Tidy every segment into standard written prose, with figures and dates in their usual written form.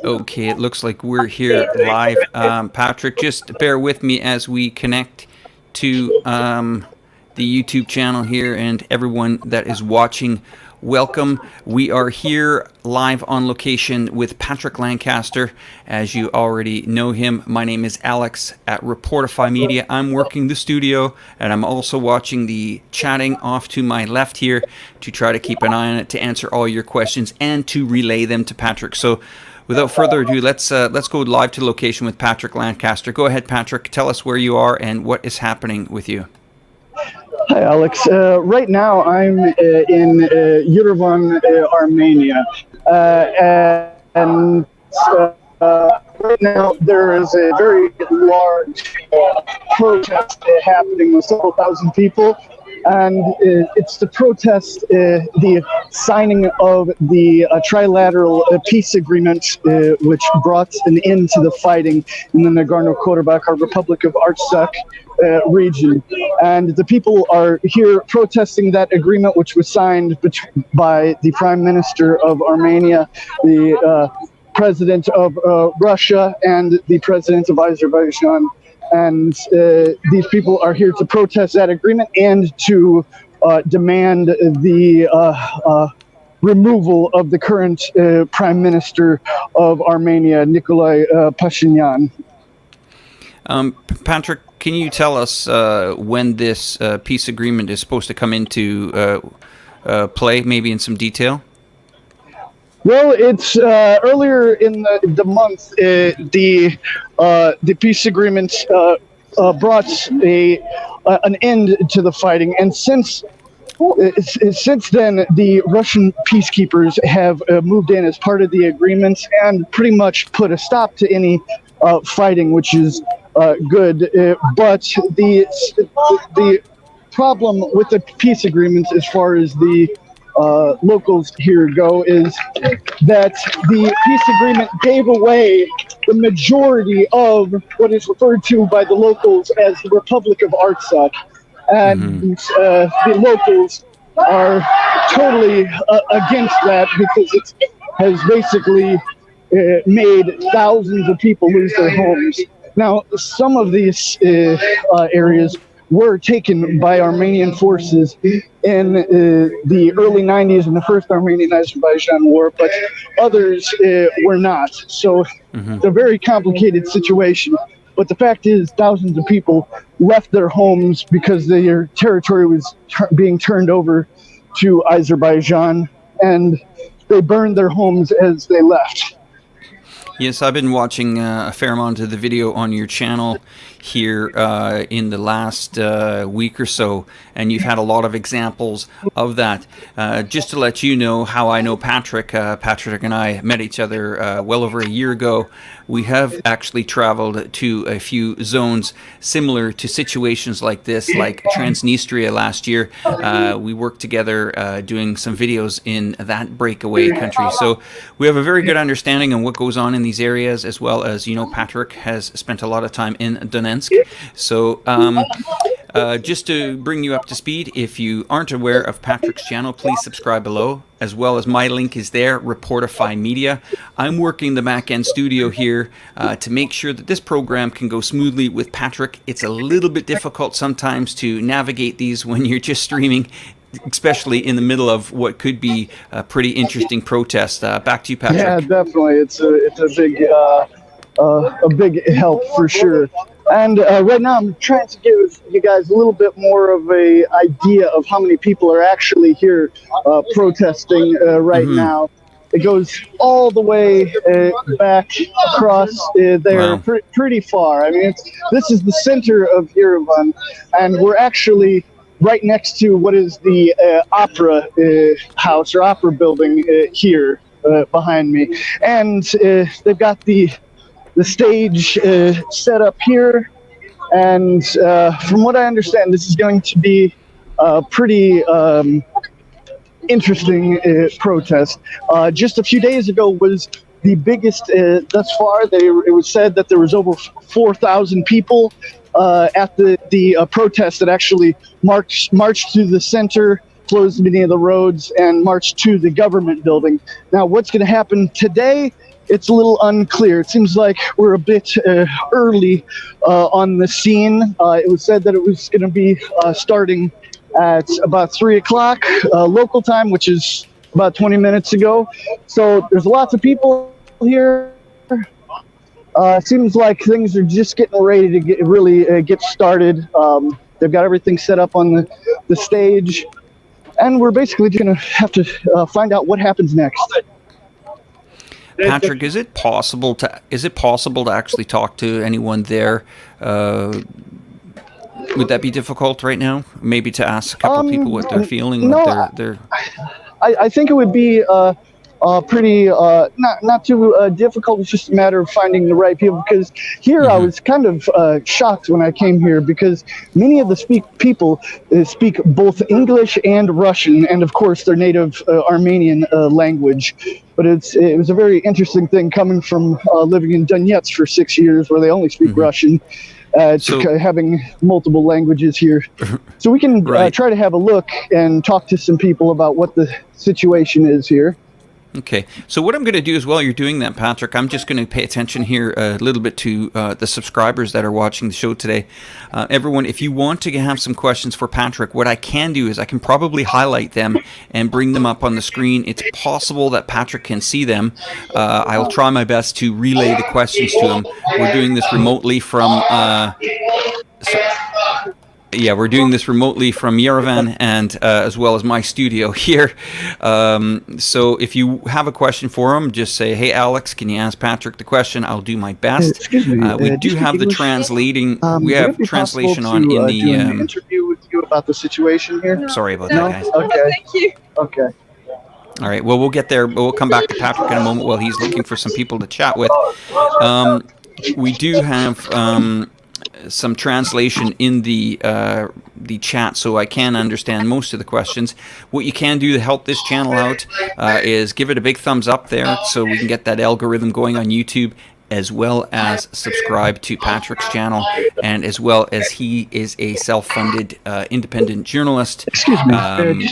Okay, it looks like we're here live. Patrick, just bear with me as we connect to the YouTube channel here, and everyone that is watching, welcome. We are here live on location with Patrick Lancaster. As you already know him, my name is Alex at Reporterfy Media. I'm working the studio, and I'm also watching the chatting off to my left here to try to keep an eye on it, to answer all your questions and to relay them to Patrick. So without further ado, let's go live to location with Patrick Lancaster. Go ahead, Patrick. Tell us where you are and what is happening with you. Hi, Alex. Right now, I'm in Yerevan, Armenia, and right now there is a very large protest happening with several thousand people. And it's to protest the signing of the trilateral peace agreement, which brought an end to the fighting in the Nagorno-Karabakh, or Republic of Artsakh region. And the people are here protesting that agreement, which was signed by the Prime Minister of Armenia, the President of Russia, and the President of Azerbaijan. And these people are here to protest that agreement and to demand the removal of the current Prime Minister of Armenia, Nikolai Pashinyan. Patrick, can you tell us when this peace agreement is supposed to come into play, maybe in some detail? Well, it's earlier in the month. The peace agreement brought an end to the fighting, and since then, the Russian peacekeepers have moved in as part of the agreement and pretty much put a stop to any fighting, which is good. But the problem with the peace agreements, as far as the locals here go, is that the peace agreement gave away the majority of what is referred to by the locals as the Republic of Artsakh. And the locals are totally against that, because it has basically made thousands of people lose their homes. Now, some of these areas were taken by Armenian forces in the early 90s in the first Armenian-Azerbaijan war, but others were not. So it's a very complicated situation. But the fact is, thousands of people left their homes because their territory was being turned over to Azerbaijan, and they burned their homes as they left. Yes, I've been watching a fair amount of the video on your channel here in the last week or so, and you've had a lot of examples of that. Just to let you know how I know Patrick, Patrick and I met each other well over a year ago. We have actually traveled to a few zones similar to situations like this, like Transnistria last year. We worked together doing some videos in that breakaway country. So we have a very good understanding on what goes on in these areas, as well as, you know, Patrick has spent a lot of time in Donetsk. So just to bring you up to speed, if you aren't aware of Patrick's channel, please subscribe below, as well as my link is there, Reporterfy Media. I'm working the back-end studio here to make sure that this program can go smoothly with Patrick. It's a little bit difficult sometimes to navigate these when you're just streaming, especially in the middle of what could be a pretty interesting protest. Back to you, Patrick. Yeah, definitely. It's a big help for sure. And right now, I'm trying to give you guys a little bit more of a idea of how many people are actually here protesting right now. It goes all the way back across there, Wow. pretty far. I mean, this is the center of Yerevan, and we're actually right next to what is the opera house, or opera building here behind me. And they've got the stage set up here, and from what I understand, this is going to be a pretty interesting protest. Just a few days ago was the biggest thus far. It was said that there was over 4,000 people at the protest that actually marched through the center, closed many of the roads, and marched to the government building. Now, what's going to happen today it's a little unclear. It seems like we're a bit early on the scene. It was said that it was going to be starting at about 3 o'clock local time, which is about 20 minutes ago. So there's lots of people here. Seems like things are just getting ready to get started. They've got everything set up on the stage, and we're basically just going to have to find out what happens next. Patrick, is it possible to actually talk to anyone there? Would that be difficult right now? Maybe to ask a couple people what they're feeling. No, I think it would be pretty not too difficult. It's just a matter of finding the right people, because here I was kind of shocked when I came here, because many of the people speak both English and Russian, and of course their native Armenian language. But it was a very interesting thing coming from living in Donetsk for 6 years, where they only speak Russian. Having multiple languages here, so we can try to have a look and talk to some people about what the situation is here. Okay, so what I'm going to do is, while you're doing that, Patrick, I'm just going to pay attention here a little bit to the subscribers that are watching the show today. Everyone, if you want to have some questions for Patrick, what I can do is I can probably highlight them and bring them up on the screen. It's possible that Patrick can see them. I'll try my best to relay the questions to him. We're doing this remotely from... we're doing this remotely from Yerevan, and as well as my studio here. So if you have a question for him, just say, "Hey, Alex, can you ask Patrick the question?" I'll do my best. Excuse me. We do have the translating. We have translation on in the. Do an interview with you about the situation here. Sorry about that, guys. Okay. Thank you. Okay. All right. Well, we'll get there. We'll come back to Patrick in a moment while he's looking for some people to chat with. We do have some translation in the chat, so I can understand most of the questions. What you can do to help this channel out is give it a big thumbs up there, so we can get that algorithm going on YouTube, as well as subscribe to Patrick's channel, and as well as he is a self-funded independent journalist,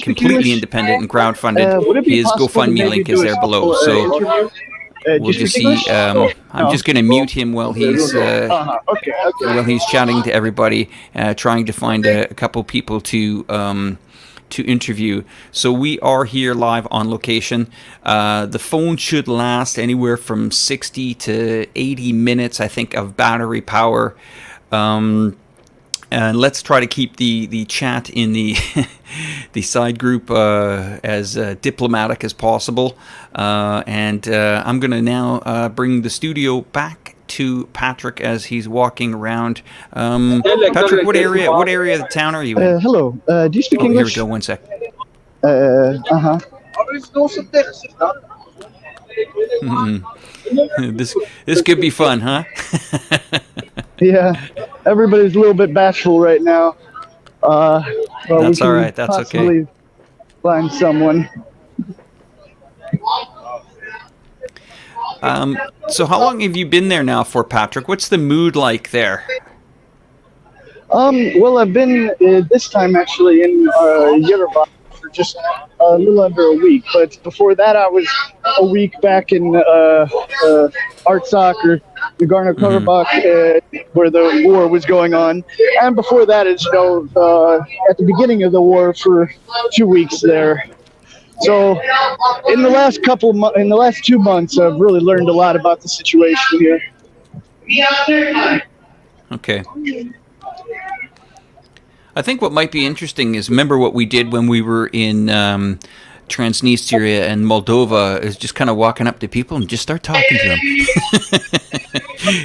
completely independent and crowdfunded. His GoFundMe link is there below. So we'll just see. I'm just going to mute him while he's while he's chatting to everybody, trying to find a couple people to interview. So we are here live on location. The phone should last anywhere from 60 to 80 minutes, I think, of battery power. And let's try to keep the chat in the the side group as diplomatic as possible. And I'm going to now bring the studio back to Patrick as he's walking around. Patrick, what area of the town are you in? Hello. Do you speak English? Here we go. 1 sec. This could be fun, huh? Yeah, everybody's a little bit bashful right now. Well, that's all right. That's okay. Find someone. So how long have you been there now for, Patrick? What's the mood like there? Well, I've been this time actually in Yerevan for just a little under a week. But before that, I was a week back in Artsakh, or nagorno-karabakh, where the war was going on. And before that, as you know, at the beginning of the war for 2 weeks there. So in the last in the last 2 months, I've really learned a lot about the situation here. Okay. I think what might be interesting is, remember what we did when we were in Transnistria and Moldova, is just kind of walking up to people and just start talking to them.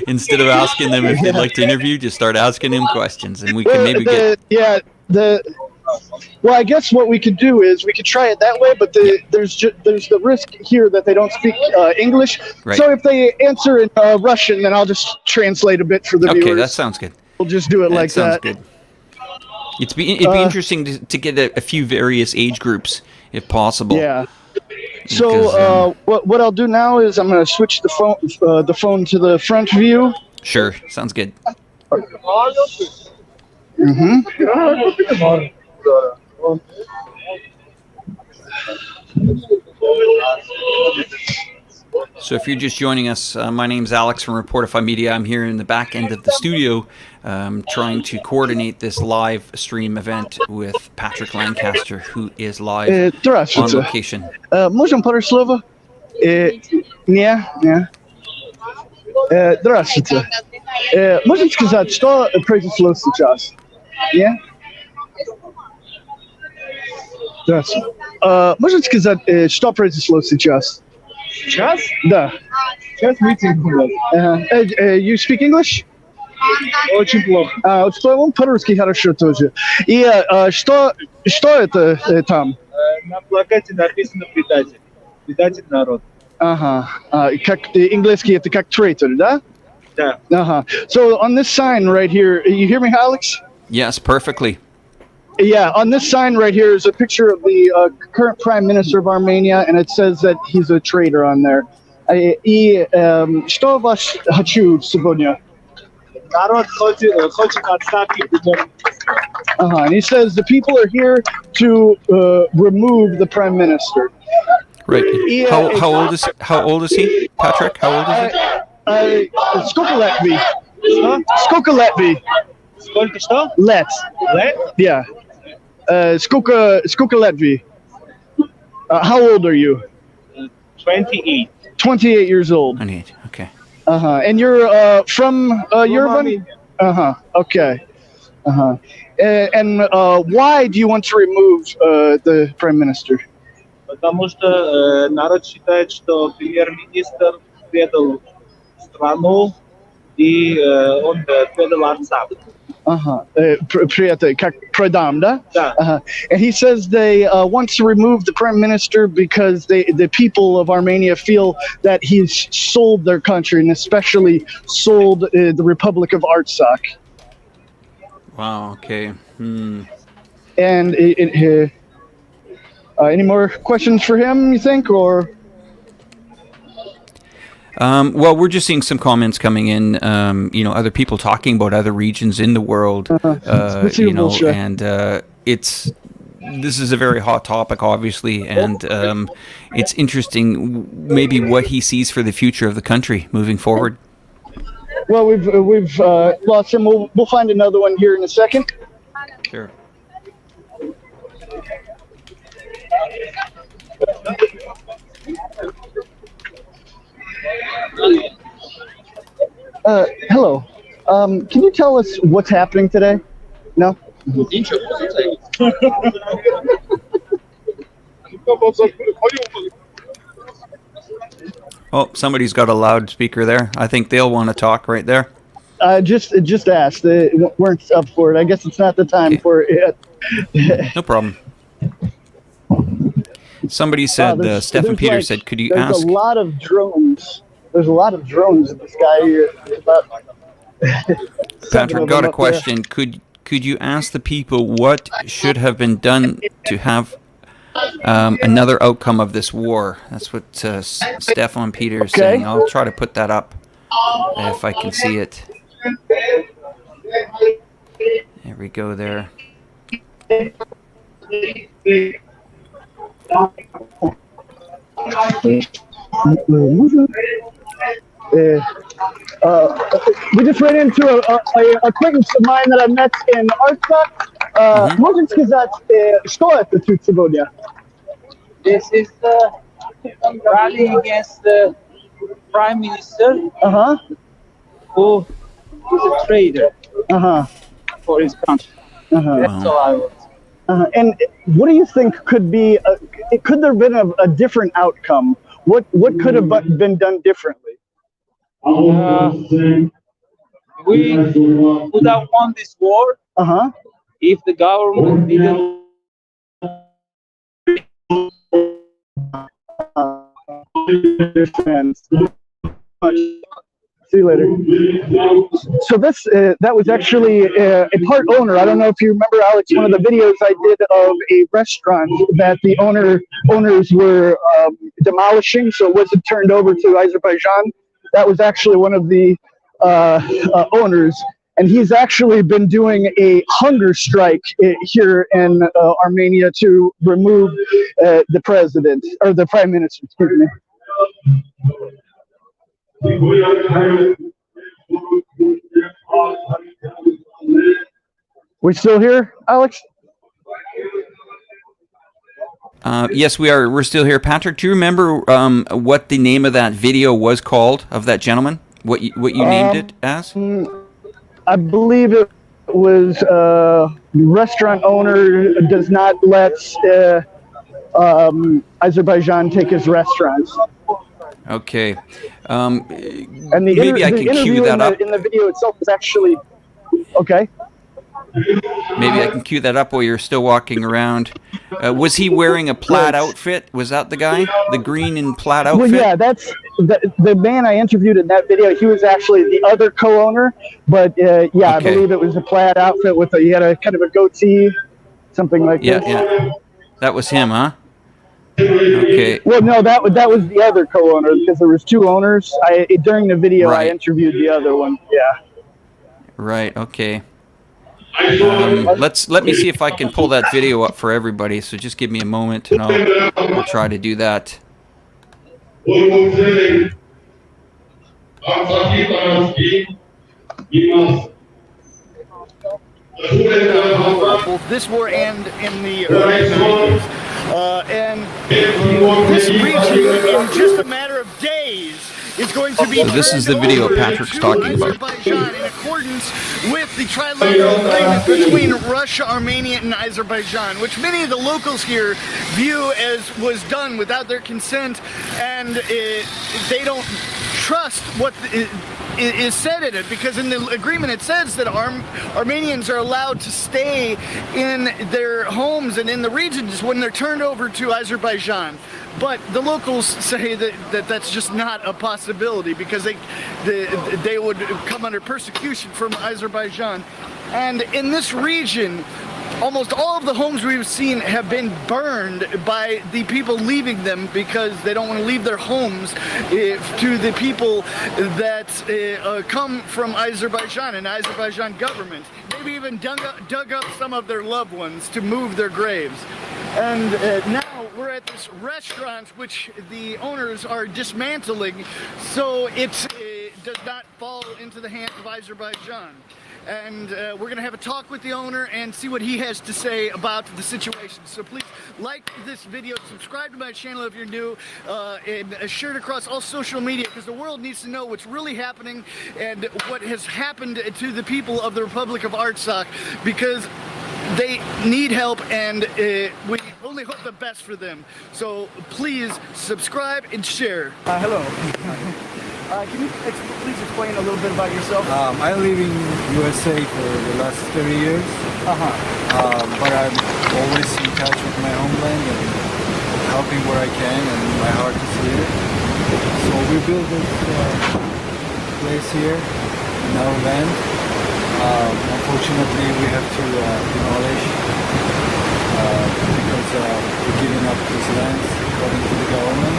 Instead of asking them if they'd like to interview, just start asking them questions, and we can maybe get... Well, I guess what we could do is we could try it that way, but there's the risk here that they don't speak English. Right. So if they answer in Russian, then I'll just translate a bit for the viewers. Okay, that sounds good. We'll just do it like that. Sounds good. It'd be interesting to get a few various age groups, if possible. Yeah. So what I'll do now is I'm going to switch the phone to the front view. Sure, sounds good. So if you're just joining us, my name's Alex from Reporterfy Media. I'm here in the back end of the studio trying to coordinate this live stream event with Patrick Lancaster, who is live on location. Можем пару слов? Не. Здравствуйте. Можете сказать, что произошло сейчас? Не? Здравствуйте. Можете сказать, что произошло сейчас? Сейчас? Да. Сейчас митинг был. You speak English? Очень плохо. Очень плохо. По-русски хорошо тоже. И что это там? На плакате написано «Предатель». Предатель народа. Ага. Как английский это как traitor, да? Да. Uh-huh. So on this sign right here, you hear me, Alex? Yes, perfectly. Yeah, on this sign right here is a picture of the current Prime Minister of Armenia, and it says that he's a traitor on there. И что вас хочу сегодня? Народ хочет отставки премьер-министра. And he says the people are here to remove the Prime Minister. Right. How old is he, Patrick? How old is he? Сколько лет ви? Что? Сколько лет ви? Сколько что? Лет. Лет? Yeah. Сколько лет ви? How old are you? 28. 28 years old. 28. Okay. And you're from Yerevan? Okay. And why do you want to remove the Prime Minister? Потому что народ считает, что премьер-министр предал страну и он предал отца. Как продам, да? Да. And he says they want to remove the prime minister because the people of Armenia feel that he's sold their country, and especially sold the Republic of Artsakh. Wow. Okay. And any more questions for him, you think, or? Well, we're just seeing some comments coming in, other people talking about other regions in the world, and this is a very hot topic, obviously, and it's interesting maybe what he sees for the future of the country moving forward. Well, we've lost him. We'll find another one here in a second. Sure. Hello. Can you tell us what's happening today? No? Oh, somebody's got a loudspeaker there. I think they'll want to talk right there. Just asked. They weren't up for it. I guess it's not the time for it yet. No problem. Somebody said, Stefan Peter said, could you ask? There's a lot of drones. There's a lot of drones in the sky here. Patrick, got a question. Could you ask the people what should have been done to have another outcome of this war? That's what Stefan Peter is saying. I'll try to put that up if I can see it. There we go there. We just ran into a acquaintance of mine that I met in Artsakh. Можете сказать, что это тут сегодня? This is the rally against the Prime Minister who is a traitor for his country. That's all I want. And what do you think could be? Could there have been a different outcome? What could have been done differently? We would have won this war if the government didn't. See you later. So that was actually a part owner. I don't know if you remember, Alex, one of the videos I did of a restaurant that the owners were demolishing, so it wasn't turned over to Azerbaijan. That was actually one of the owners, and he's actually been doing a hunger strike here in Armenia to remove the president, or the prime minister, excuse me. We still here, Alex? Yes, we are. We're still here. Patrick, do you remember what the name of that video was called, of that gentleman? What you named it as? I believe it was restaurant owner does not let Azerbaijan take his restaurants. Okay. And maybe I can cue that up. In the video itself is actually okay. Maybe I can cue that up while you're still walking around. Was he wearing a plaid outfit? Was that the guy? The green and plaid outfit? Well, yeah, that's the man I interviewed in that video. He was actually the other co-owner, but yeah, okay. I believe it was a plaid outfit with he had a kind of a goatee, something like this. Yeah. That was him, huh? Okay. Well, no, that was the other co-owner because there was two owners. During the video, I interviewed the other one. Yeah. Right. Okay. Let me see if I can pull that video up for everybody. So just give me a moment, and I'll try to do that. This war end in the early 90s, and this region, in just a matter of days, is going to be. This is the video Patrick's talking about. Azerbaijan, in accordance with the trilateral agreement between Russia, Armenia, and Azerbaijan, which many of the locals here view as was done without their consent, and they don't trust what is said in it, because in the agreement it says that Armenians are allowed to stay in their homes and in the regions when they're turned over to Azerbaijan. But the locals say that that's just not a possibility, because they would come under persecution from Azerbaijan. And in this region, almost all of the homes we've seen have been burned by the people leaving them because they don't want to leave their homes to the people that come from Azerbaijan and Azerbaijan government. Maybe even dug up some of their loved ones to move their graves. And now we're at this restaurant which the owners are dismantling so it does not fall into the hands of Azerbaijan. And we're going to have a talk with the owner and see what he has to say about the situation. So please like this video, subscribe to my channel if you're new, and share it across all social media, because the world needs to know what's really happening and what has happened to the people of the Republic of Artsakh, because they need help, and we only hope the best for them. So please subscribe and share. Hello. Can you please explain a little bit about yourself? I live in USA for the last 30 years, but I'm always in touch with my homeland and helping where I can, and my heart is here. So we built this place here in our land. Unfortunately, we have to demolish because we're giving up these lands according to the government.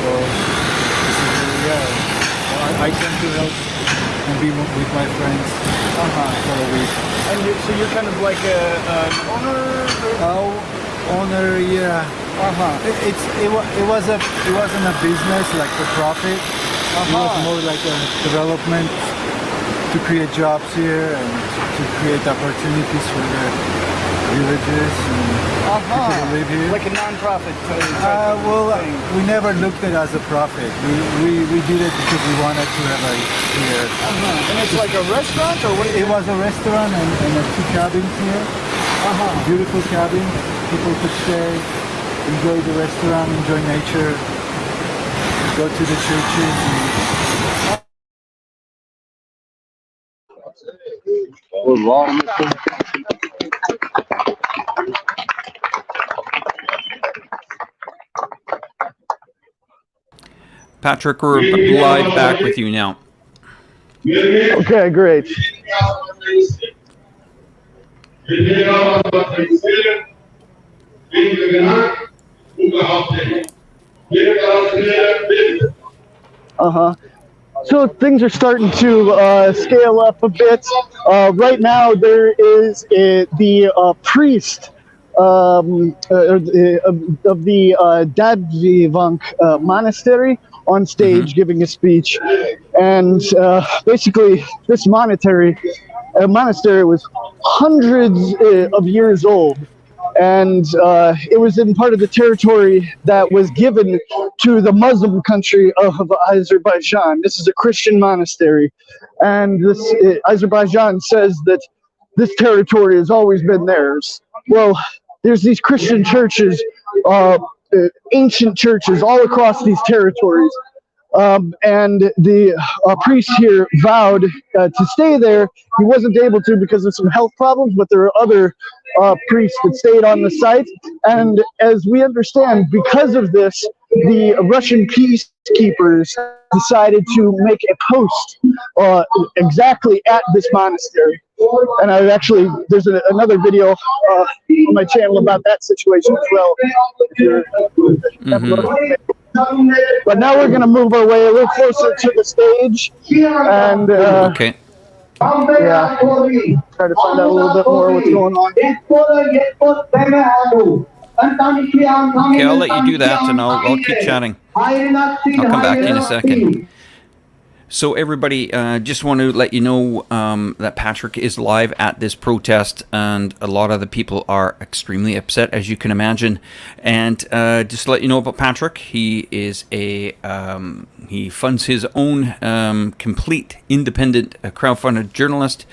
So I tend to help and be with my friends for a week. And so you're kind of like an owner? Owner, yeah. It wasn't a business like for profit. It was more like a development to create jobs here and to create opportunities for the villages and people who live here. Like a non-profit well, we never looked at it as a profit. We did it because we wanted to have a here. And it's like a restaurant, or what? It was a restaurant and two cabins here. Beautiful cabins. People could stay, enjoy the restaurant, enjoy nature, go to the churches. Patrick, we're live back with you now. Okay, great. So things are starting to scale up a bit. Right now there is the priest Dadvivank monastery on stage giving a speech. And basically, this monastery was hundreds of years old. And it was in part of the territory that was given to the Muslim country of Azerbaijan. This is a Christian monastery. And this Azerbaijan says that this territory has always been theirs. Well, there's these Christian churches, ancient churches all across these territories. And the priest here vowed to stay there. He wasn't able to because of some health problems, but there are other priests that stayed on the site. And as we understand, because of this, the Russian peacekeepers decided to make a post exactly at this monastery. And there's another video on my channel about that situation as well. But now we're going to move our way a little closer to the stage. And okay. Yeah, try to find out a little bit more what's going on. Okay, I'll let you do that, and I'll keep chatting. I'll come back in a second. So everybody, just want to let you know that Patrick is live at this protest, and a lot of the people are extremely upset, as you can imagine. And just to let you know about Patrick, he is he funds his own complete independent crowdfunded journalist.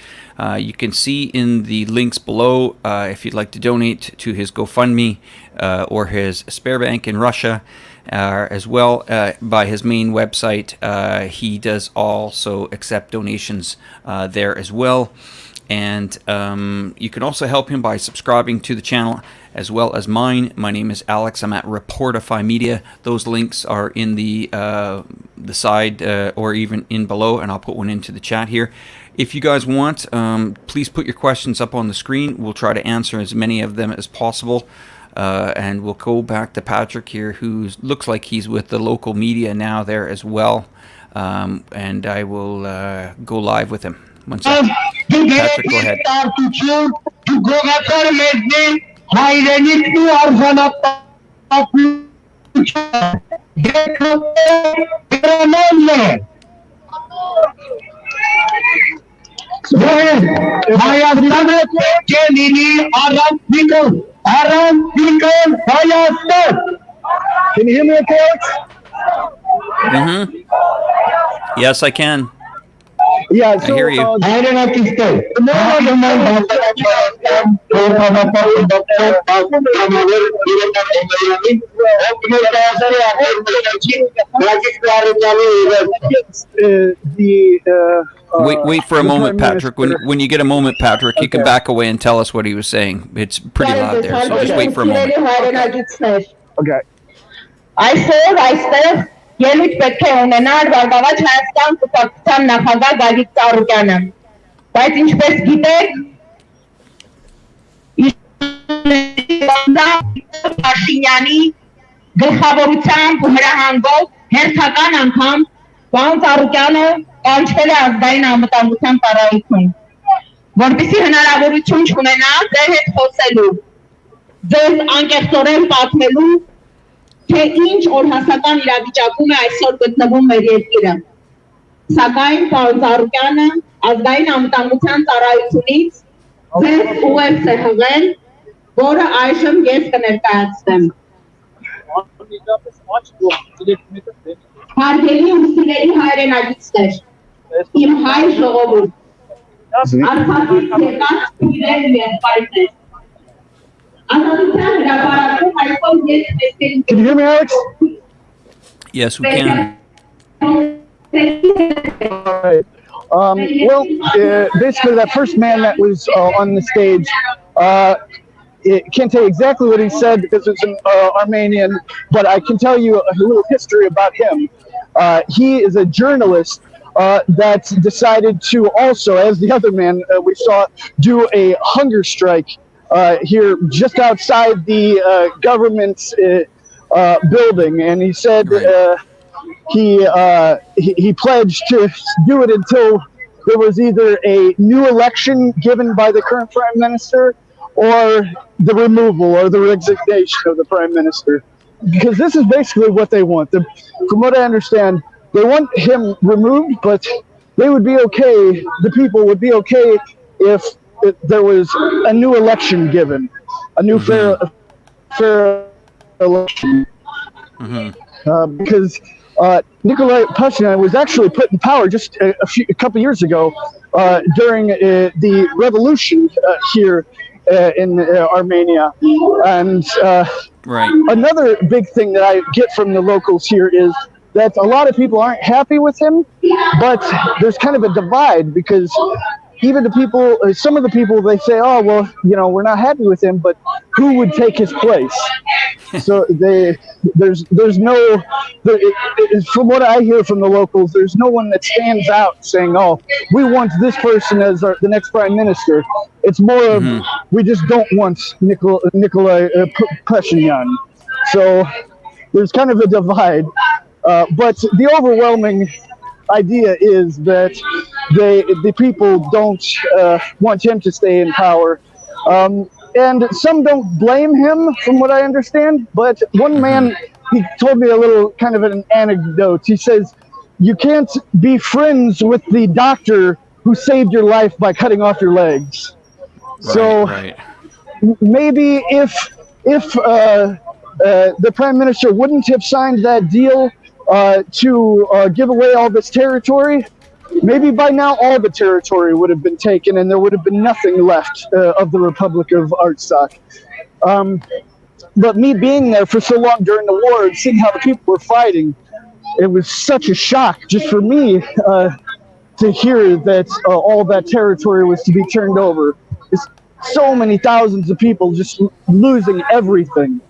You can see in the links below if you'd like to donate to his GoFundMe or his Sberbank in Russia. As well, by his main website, he does also accept donations there as well. And you can also help him by subscribing to the channel as well as mine. My name is Alex. I'm at Reporterfy Media. Those links are in the side or even in below, and I'll put one into the chat here. If you guys want, please put your questions up on the screen. We'll try to answer as many of them as possible. And we'll go back to Patrick here, who looks like he's with the local media now there as well. And I will go live with him. One second. Patrick, go ahead. Can you hear me okay? Yes, I can. Yeah, so, I hear you. Wait for a moment, Patrick. When you get a moment, Patrick, you can back away and tell us what he was saying. It's pretty loud there, so just wait for a moment. Okay. Այսօր ելույթ պետք է ունենար Բարգավաճ Հայաստան կուսակցության նախագահ Գագիկ Ծառուկյանը, բայց ինչպես գիտեք, Փաշինյանի գլխավորությամբ ու հրահանգով հերթական անգամ պարոն Ծառուկյանը կանչվել է ազգային անվտանգության ծառայություն, որպեսզի հնարավորություն չունենա ձեր հետ խոսելու, ձեզ անկեղծորեն պատմելու, թե ինչ օրհասական իրավիճակում է այսօր գտնվում մեր երկիրը։ Սակայն պարոն Ծառուկյանը ազգային անվտանգության ծառայությունից ձեզ ուղերձ է հղել, որը այժմ ես կներկայացնեմ։ Հարգելի ու սիրելի հայրենագիտներ, իմ հայ ժողովուրդ, Արցախից եկած քույրեր ու եղբայրներ, Can you hear me, Alex? Yes, we can. All right. Well, basically, that first man that was on the stage, can't tell you exactly what he said because it's an Armenian, but I can tell you a little history about him. He is a journalist that decided to also, as the other man we saw, do a hunger strike here just outside the government's building, and he said he pledged to do it until there was either a new election given by the current prime minister or the removal or the resignation of the prime minister. Because this is basically what they want. From what I understand, they want him removed, but they would be okay, the people would be okay if there was a new election given, a new fair election. Because Nikolai Pashinyan was actually put in power just a couple years ago during the revolution here in Armenia. And another big thing that I get from the locals here is that a lot of people aren't happy with him, but there's kind of a divide because even the people, some of the people, they say, oh, well, we're not happy with him, but who would take his place? So there's no, from what I hear from the locals, there's no one that stands out saying, oh, we want this person as the next prime minister. It's more of, we just don't want Nikolai Pashinyan. So there's kind of a divide. But the overwhelming idea is that the people don't want him to stay in power. And some don't blame him, from what I understand. But one man, he told me a little kind of an anecdote. He says, you can't be friends with the doctor who saved your life by cutting off your legs. Maybe if the prime minister wouldn't have signed that deal to give away all this territory, maybe by now all the territory would have been taken and there would have been nothing left of the Republic of Artsakh. But me being there for so long during the war and seeing how the people were fighting, it was such a shock just for me to hear that all that territory was to be turned over. It's so many thousands of people just losing everything.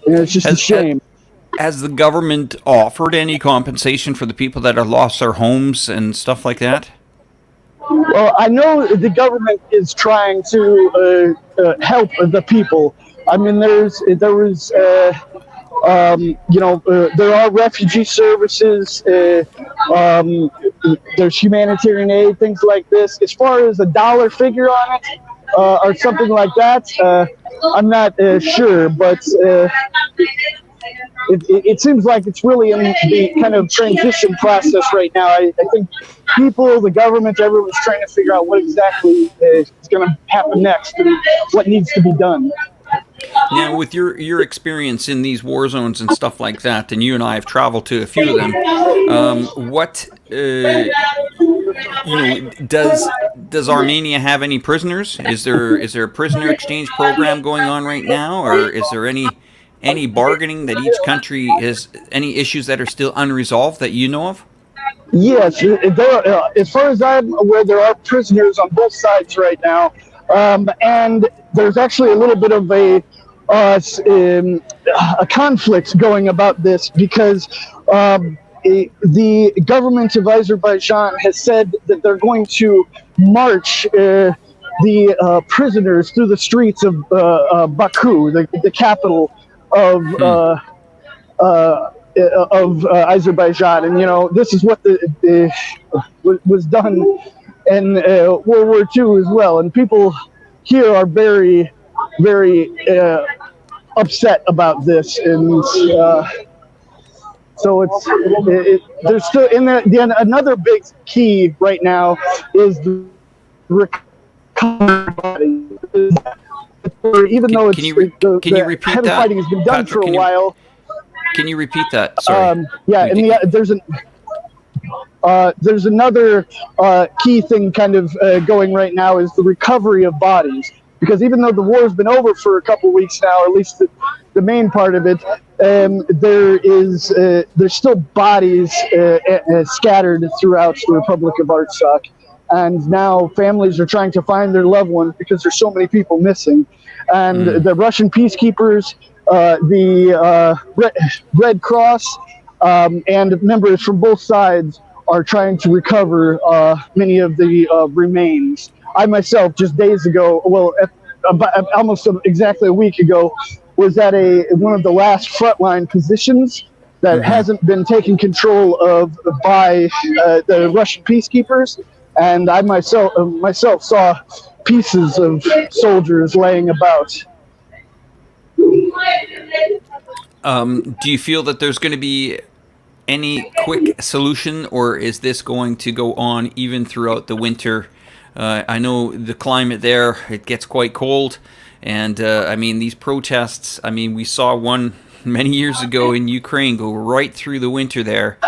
And it's just a shame. Has the government offered any compensation for the people that have lost their homes and stuff like that? Well, I know the government is trying to help the people. I mean, there are refugee services, there's humanitarian aid, things like this. As far as a dollar figure on it, or something like that, I'm not sure, but it seems like it's really in the kind of transition process right now. I think people, the government, everyone's trying to figure out what exactly is going to happen next and what needs to be done. Now, with your experience in these war zones and stuff like that, and you and I have traveled to a few of them, does Armenia have any prisoners? Is there a prisoner exchange program going on right now, or is there any bargaining that each country has, any issues that are still unresolved that you know of? Yes, as far as I'm aware, there are prisoners on both sides right now, and there's actually a little bit of a conflict going about this because the government of Azerbaijan has said that they're going to march the prisoners through the streets of Baku, the capital of Azerbaijan. And this is what was done in World War II as well, and people here are very, very upset about this, and so there's still in there. Another big key right now is the recovery. Even though can you repeat heavy that? fighting has been done Patrick, for a while. Can you repeat that? Sorry. There's another key thing kind of going right now is the recovery of bodies. Because even though the war has been over for a couple of weeks now, or at least the main part of it, there's still bodies scattered throughout the Republic of Artsakh. And now families are trying to find their loved ones because there's so many people missing. And the Russian peacekeepers, the Red Cross, and members from both sides are trying to recover many of the remains. I myself, just days ago, almost exactly a week ago, was at one of the last frontline positions that hasn't been taken control of by the Russian peacekeepers. And I myself saw pieces of soldiers laying about. Do you feel that there's going to be any quick solution, or is this going to go on even throughout the winter? I know the climate there, it gets quite cold. And I mean, these protests, I mean, we saw one many years ago in Ukraine go right through the winter there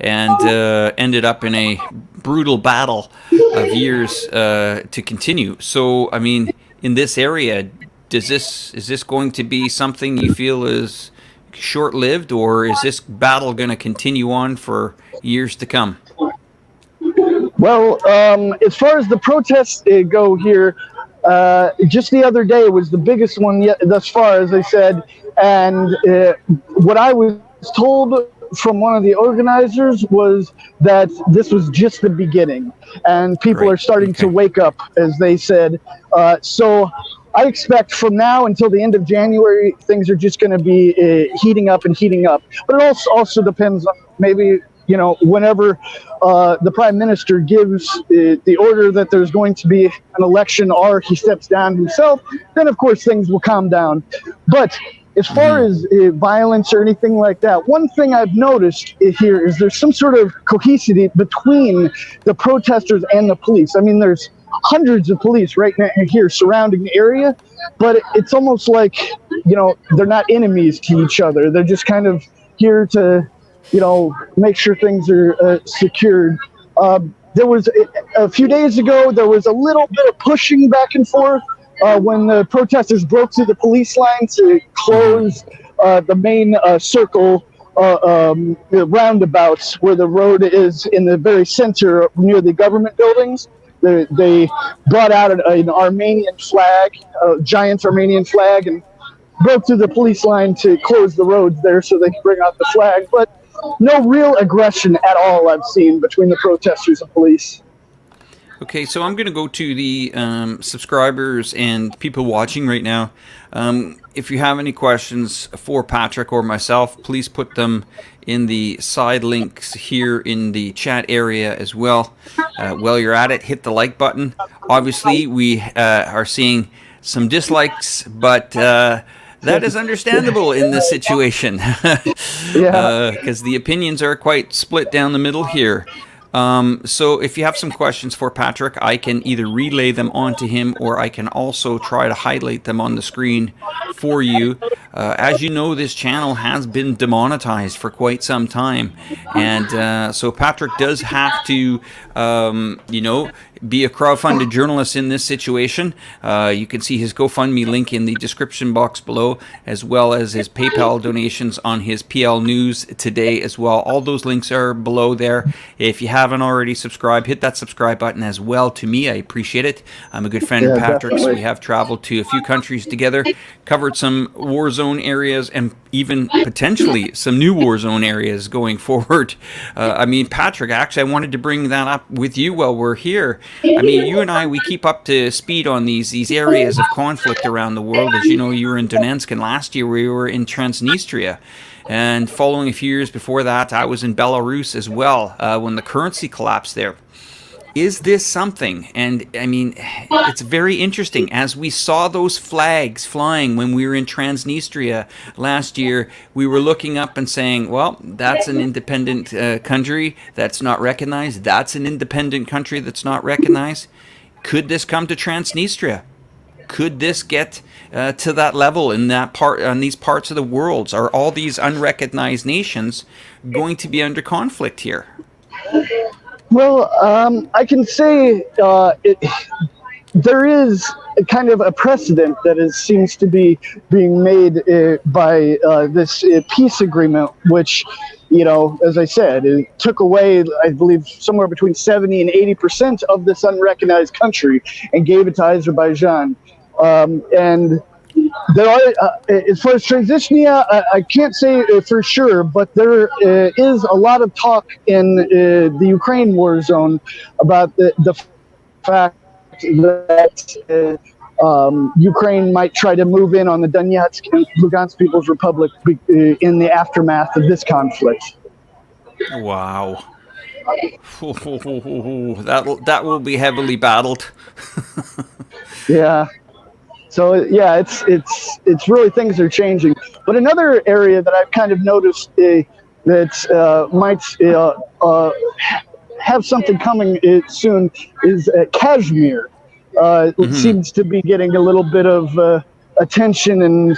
and ended up in a brutal battle of years to continue. So, I mean, in this area, is this going to be something you feel is short-lived, or is this battle going to continue on for years to come? Well, as far as the protests go here, just the other day was the biggest one yet thus far, as I said, and what I was told from one of the organizers was that this was just the beginning, and people are starting to wake up, as they said. So I expect from now until the end of January, things are just going to be heating up and heating up. But it also depends on maybe, you know, whenever the prime minister gives the order that there's going to be an election, or he steps down himself, then of course things will calm down. But as far as violence or anything like that, one thing I've noticed here is there's some sort of cohesivity between the protesters and the police. I mean, there's hundreds of police right now here surrounding the area, but it's almost like, you know, they're not enemies to each other. They're just kind of here to, you know, make sure things are secured. There was a few days ago, there was a little bit of pushing back and forth when the protesters broke through the police line to close the main circle roundabouts where the road is in the very center near the government buildings. They brought out an Armenian flag, a giant Armenian flag, and broke through the police line to close the roads there so they could bring out the flag. But no real aggression at all I've seen between the protesters and police. Okay, so I'm going to go to the subscribers and people watching right now. If you have any questions for Patrick or myself, please put them in the side links here in the chat area as well. While you're at it, hit the like button. Obviously, we are seeing some dislikes, but that is understandable in this situation because the opinions are quite split down the middle here. So if you have some questions for Patrick, I can either relay them onto him, or I can also try to highlight them on the screen for you. As you know, this channel has been demonetized for quite some time, and so Patrick does have to, you know, be a crowdfunded journalist in this situation. You can see his GoFundMe link in the description box below, as well as his PayPal donations on his PL News today as well. All those links are below there. If you haven't already subscribed, hit that subscribe button as well. To me, I appreciate it. I'm a good friend of Patrick's. We have traveled to a few countries together, covered some war zone areas, and even potentially some new war zone areas going forward. I mean, Patrick, actually, I wanted to bring that up with you while we're here. I mean, you and I, we keep up to speed on these areas of conflict around the world. As you know, you were in Donetsk, and last year we were in Transnistria. And following a few years before that, I was in Belarus as well, when the currency collapsed there. Is this something? And I mean, it's very interesting. As we saw those flags flying when we were in Transnistria last year, we were looking up and saying, well, that's an independent country that's not recognized. That's an independent country that's not recognized. Could this come to Transnistria? Could this get to that level in that part, on these parts of the world? Are all these unrecognized nations going to be under conflict here? Well, I can say there is kind of a precedent that seems to be being made by this peace agreement, which, you know, as I said, it took away, I believe, somewhere between 70 and 80% of this unrecognized country and gave it to Azerbaijan. And there are, as far as Transnistria, I can't say for sure, but there is a lot of talk in the Ukraine war zone about the fact that Ukraine might try to move in on the Donetsk and Lugansk People's Republic in the aftermath of this conflict. Wow. That will be heavily battled. Yeah. So yeah, it's really, things are changing. But another area that I've kind of noticed that might have something coming soon is Kashmir. It seems to be getting a little bit of attention, and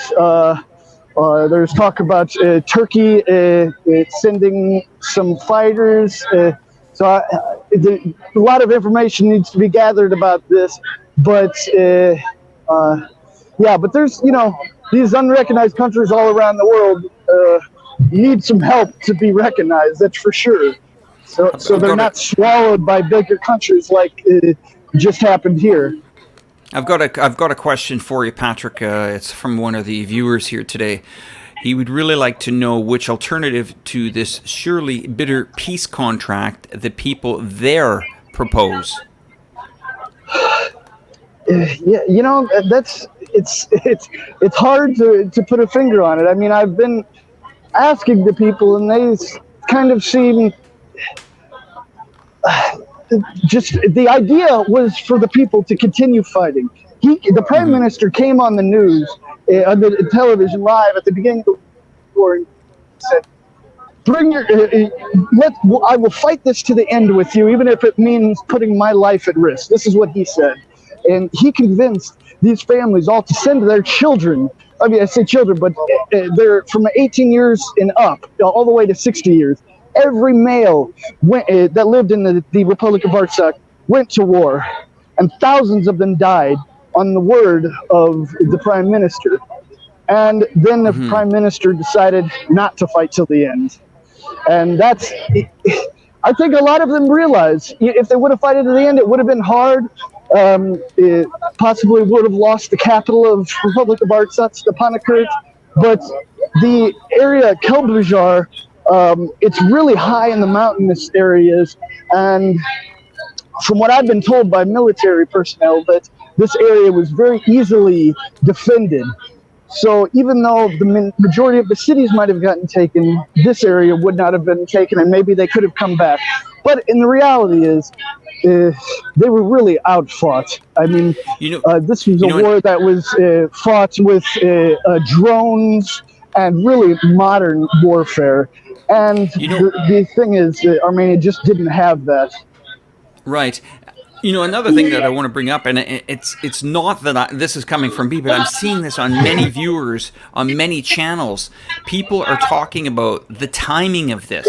there's talk about Turkey sending some fighters. So a lot of information needs to be gathered about this, but yeah, but there's, these unrecognized countries all around the world need some help to be recognized. That's for sure. So they're not swallowed by bigger countries like just happened here. I've got a question for you, Patrick. It's from one of the viewers here today. He would really like to know which alternative to this surely bitter peace contract the people there propose. Yeah, it's hard to put a finger on it. I mean, I've been asking the people, and they kind of seem just, the idea was for the people to continue fighting. The prime minister came on the news, on the television live at the beginning of the war, and said, I will fight this to the end with you, even if it means putting my life at risk. This is what he said. And he convinced these families all to send their children. I mean, I say children, but they're from 18 years and up, all the way to 60 years. Every male that lived in the Republic of Artsakh went to war, and thousands of them died on the word of the prime minister. And then the prime minister decided not to fight till the end. And I think a lot of them realize if they would have fought to the end, it would have been hard. It possibly would have lost the capital of Republic of Artsakh, Stepanakert. But the area, Kelbajar, it's really high in the mountainous areas, and from what I've been told by military personnel, that this area was very easily defended. So even though the majority of the cities might have gotten taken, this area would not have been taken, and maybe they could have come back. But in the reality is, they were really outfought. I mean, this was a war that was fought with drones and really modern warfare. And the thing is, Armenia just didn't have that. Right. Another thing that I want to bring up, and it's not that this is coming from me, but I'm seeing this on many viewers, on many channels. People are talking about the timing of this.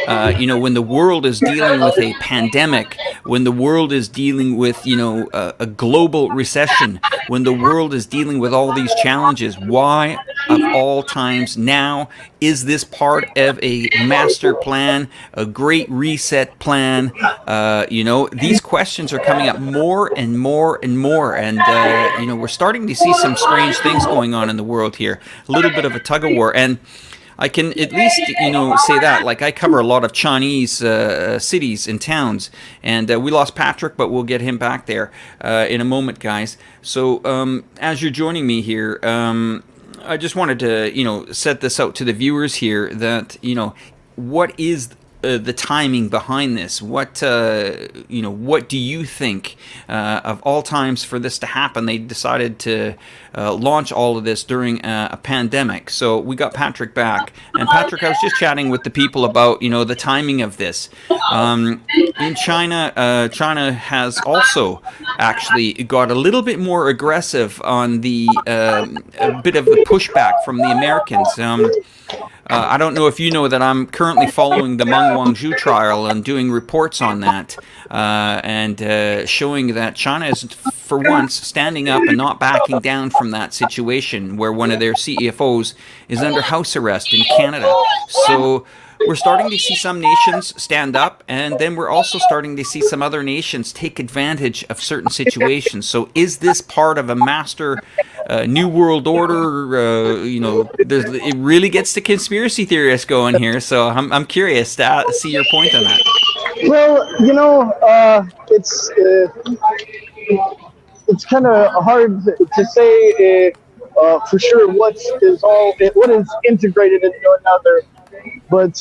When the world is dealing with a pandemic, when the world is dealing with, a global recession, when the world is dealing with all these challenges, why of all times now is this part of a master plan, a great reset plan? These questions are coming up more and more and more, and we're starting to see some strange things going on in the world here. A little bit of a tug of war, and I can at least say that, like, I cover a lot of Chinese cities and towns, and we lost Patrick, but we'll get him back there in a moment, guys. So as you're joining me here, I just wanted to set this out to the viewers here that what is the timing behind this? What do you think of all times for this to happen? They decided to launch all of this during a pandemic. So we got Patrick back, and Patrick, I was just chatting with the people about the timing of this. In China, China has also actually got a little bit more aggressive on the a bit of the pushback from the Americans. I don't know if you know that I'm currently following the Meng Wanzhou trial and doing reports on that, and showing that China is, for once, standing up and not backing down from that situation where one of their CFOs is under house arrest in Canada. So we're starting to see some nations stand up, and then we're also starting to see some other nations take advantage of certain situations. So is this part of a master new world order? It really gets the conspiracy theorists going here. So I'm curious to see your point on that. Well, it's kind of hard to say for sure what is integrated into another. But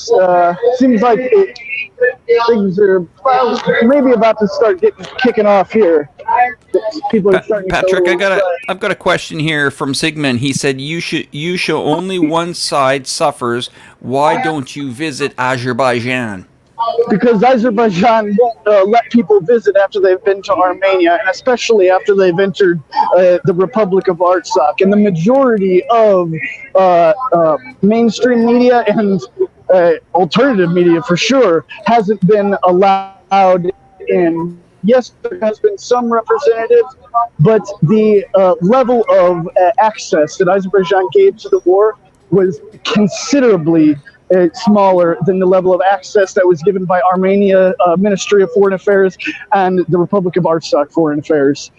seems like things are maybe about to start kicking off here. people are starting Patrick, to go. I've got a question here from Sigmund. He said, you show only one side suffers. Why don't you visit Azerbaijan? Because Azerbaijan won't let people visit after they've been to Armenia, and especially after they've entered the Republic of Artsakh. And the majority of mainstream media and alternative media, for sure, hasn't been allowed in. Yes, there has been some representatives, but the level of access that Azerbaijan gave to the war was considerably smaller than the level of access that was given by Armenia Ministry of Foreign Affairs and the Republic of Artsakh Foreign Affairs.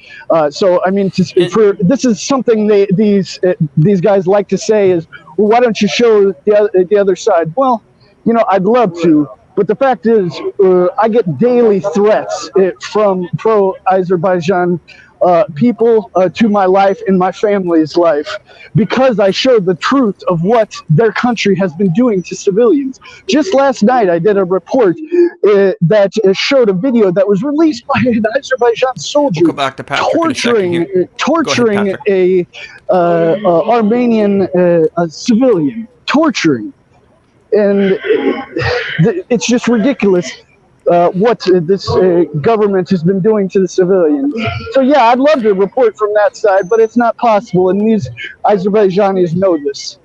So, I mean, this is something these guys like to say is, well, why don't you show the other side? Well, you know, I'd love to, but the fact is, I get daily threats from pro-Azerbaijan people to my life and my family's life because I showed the truth of what their country has been doing to civilians. Just last night, I did a report that showed a video that was released by an Azerbaijan soldier We'll come back to Patrick torturing a Armenian civilian, torturing. And it's just ridiculous what this government has been doing to the civilians. So yeah, I'd love to report from that side, but it's not possible, and these Azerbaijanis know this.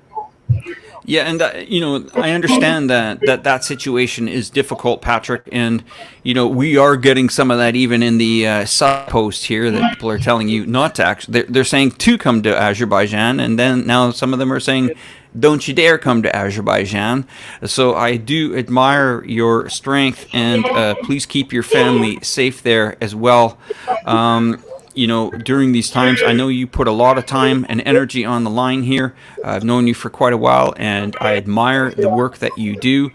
Yeah, and you know, I understand that situation is difficult, Patrick, and you know, we are getting some of that even in the sub post here that people are telling you not to actually. They're saying to come to Azerbaijan, and then now some of them are saying, don't you dare come to Azerbaijan. So I do admire your strength, and please keep your family safe there as well. You know, during these times, I know you put a lot of time and energy on the line here. I've known you for quite a while, and I admire the work that you do.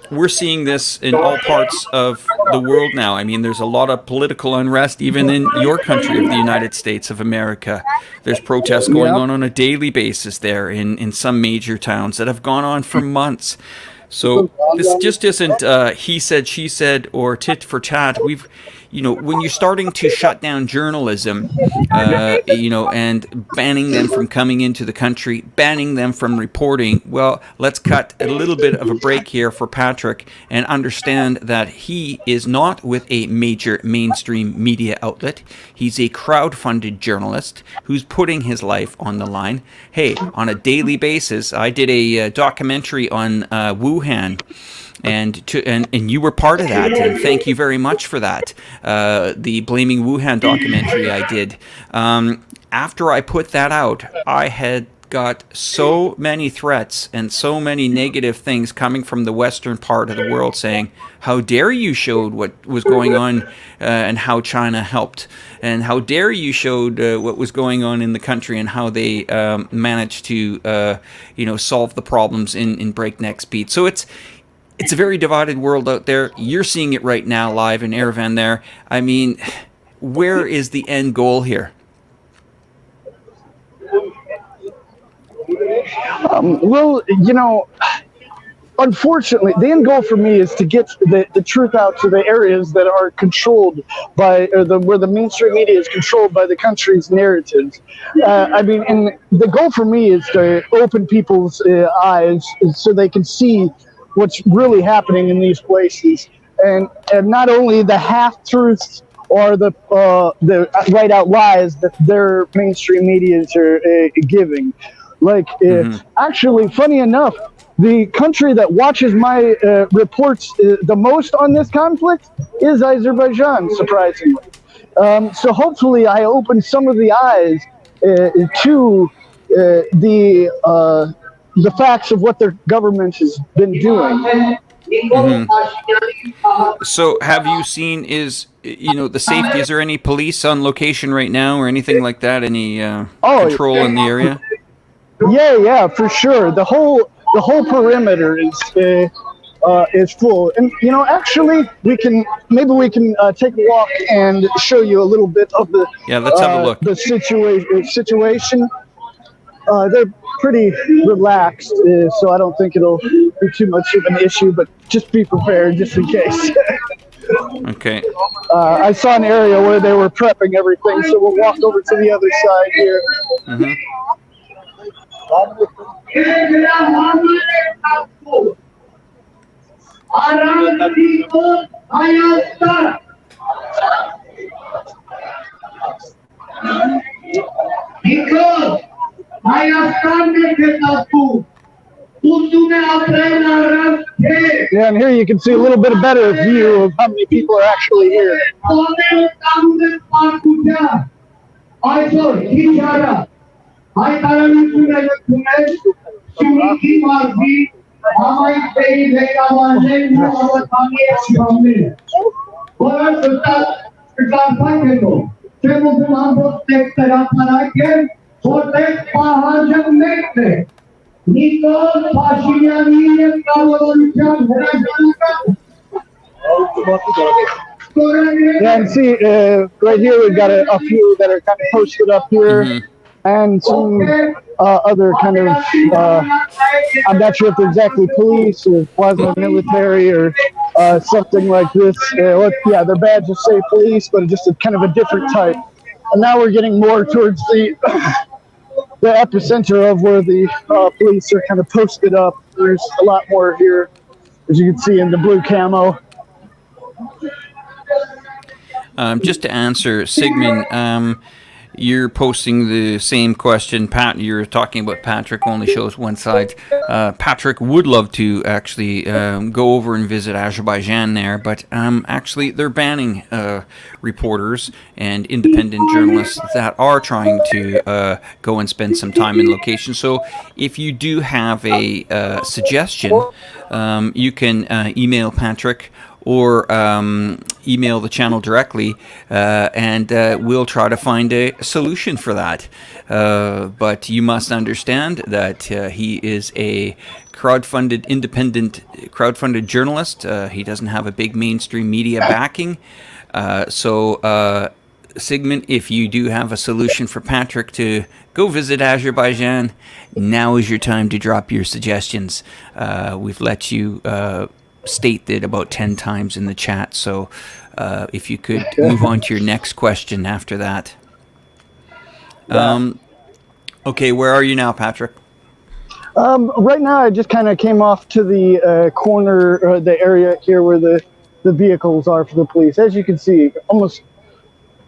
We're seeing this in all parts of the world now. I mean, there's a lot of political unrest, even in your country of the United States of America. There's protests going on a daily basis there in some major towns that have gone on for months. So this just isn't he said, she said, or tit for tat. You know, when you're starting to shut down journalism, you know, and banning them from coming into the country, banning them from reporting, well, let's cut a little bit of a break here for Patrick and understand that he is not with a major mainstream media outlet. He's a crowd-funded journalist who's putting his life on the line. Hey, on a daily basis, I did a documentary on Wuhan. And you were part of that, and thank you very much for that. The Blaming Wuhan documentary I did. After I put that out, I had got so many threats and so many negative things coming from the western part of the world saying, how dare you showed what was going on and how China helped, and how dare you showed what was going on in the country and how they managed to you know, solve the problems in breakneck speed. So it's a very divided world out there. You're seeing it right now live in Yerevan there. I mean, where is the end goal here? Well, you know, unfortunately, the end goal for me is to get the truth out to the areas that are controlled by, where the mainstream media is controlled by the country's narratives. I mean, and the goal for me is to open people's eyes so they can see what's really happening in these places, and not only the half-truths or the right-out lies that their mainstream medias are giving. Like, actually, funny enough, the country that watches my reports the most on this conflict is Azerbaijan, surprisingly. So hopefully I open some of the eyes to the facts of what their government has been doing. So have you seen, you know, the safety, is there any police on location right now or anything like that? Any control in the area? Yeah, for sure. The whole perimeter is full. And you know, actually, maybe we can take a walk and show you a little bit of the let's have a look. The situation. They're pretty relaxed, so I don't think it'll be too much of an issue. But just be prepared, just in case. Okay. I saw an area where they were prepping everything, so we'll walk over to the other side here. Mm-hmm. Yeah, and here you can see a little bit better view of how many people are actually here. Yeah, and see, right here we've got a few that are kind of posted up here, Mm-hmm. and some other kind of, I'm not sure if they're exactly police or quasi-military or something like this. Yeah, their badges say police, but just a kind of a different type. And now we're getting more towards the epicenter of where the police are kind of posted up. There's a lot more here, as you can see in the blue camo. Just to answer, Sigmund, you're posting the same question. Pat, you're talking about Patrick only shows one side. Patrick would love to actually go over and visit Azerbaijan there, but actually they're banning reporters and independent journalists that are trying to go and spend some time in location. So if you do have a suggestion, you can email Patrick or email the channel directly, and we'll try to find a solution for that. But you must understand that he is a crowdfunded, independent, crowdfunded journalist. He doesn't have a big mainstream media backing. So, Sigmund, if you do have a solution for Patrick to go visit Azerbaijan, now is your time to drop your suggestions. We've let you state that about 10 times in the chat, so if you could move on to your next question after that. Okay, where are you now, Patrick? Right now I just kind of came off to the corner, the area here where the vehicles are for the police. As you can see, almost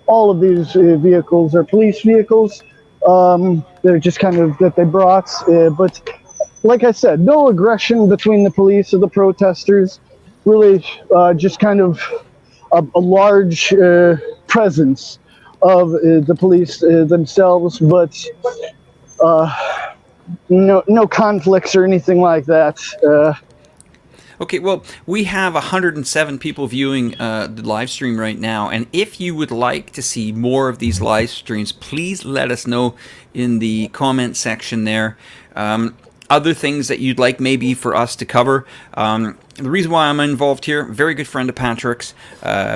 all of these vehicles are police vehicles. They're just kind of that they brought, but like I said, no aggression between the police or the protesters. Really, just kind of a large presence of the police themselves, but no conflicts or anything like that. Okay, well, we have 107 people viewing the live stream right now, and if you would like to see more of these live streams, please let us know in the comment section there. Other things that you'd like maybe for us to cover. The reason why I'm involved here, very good friend of Patrick's.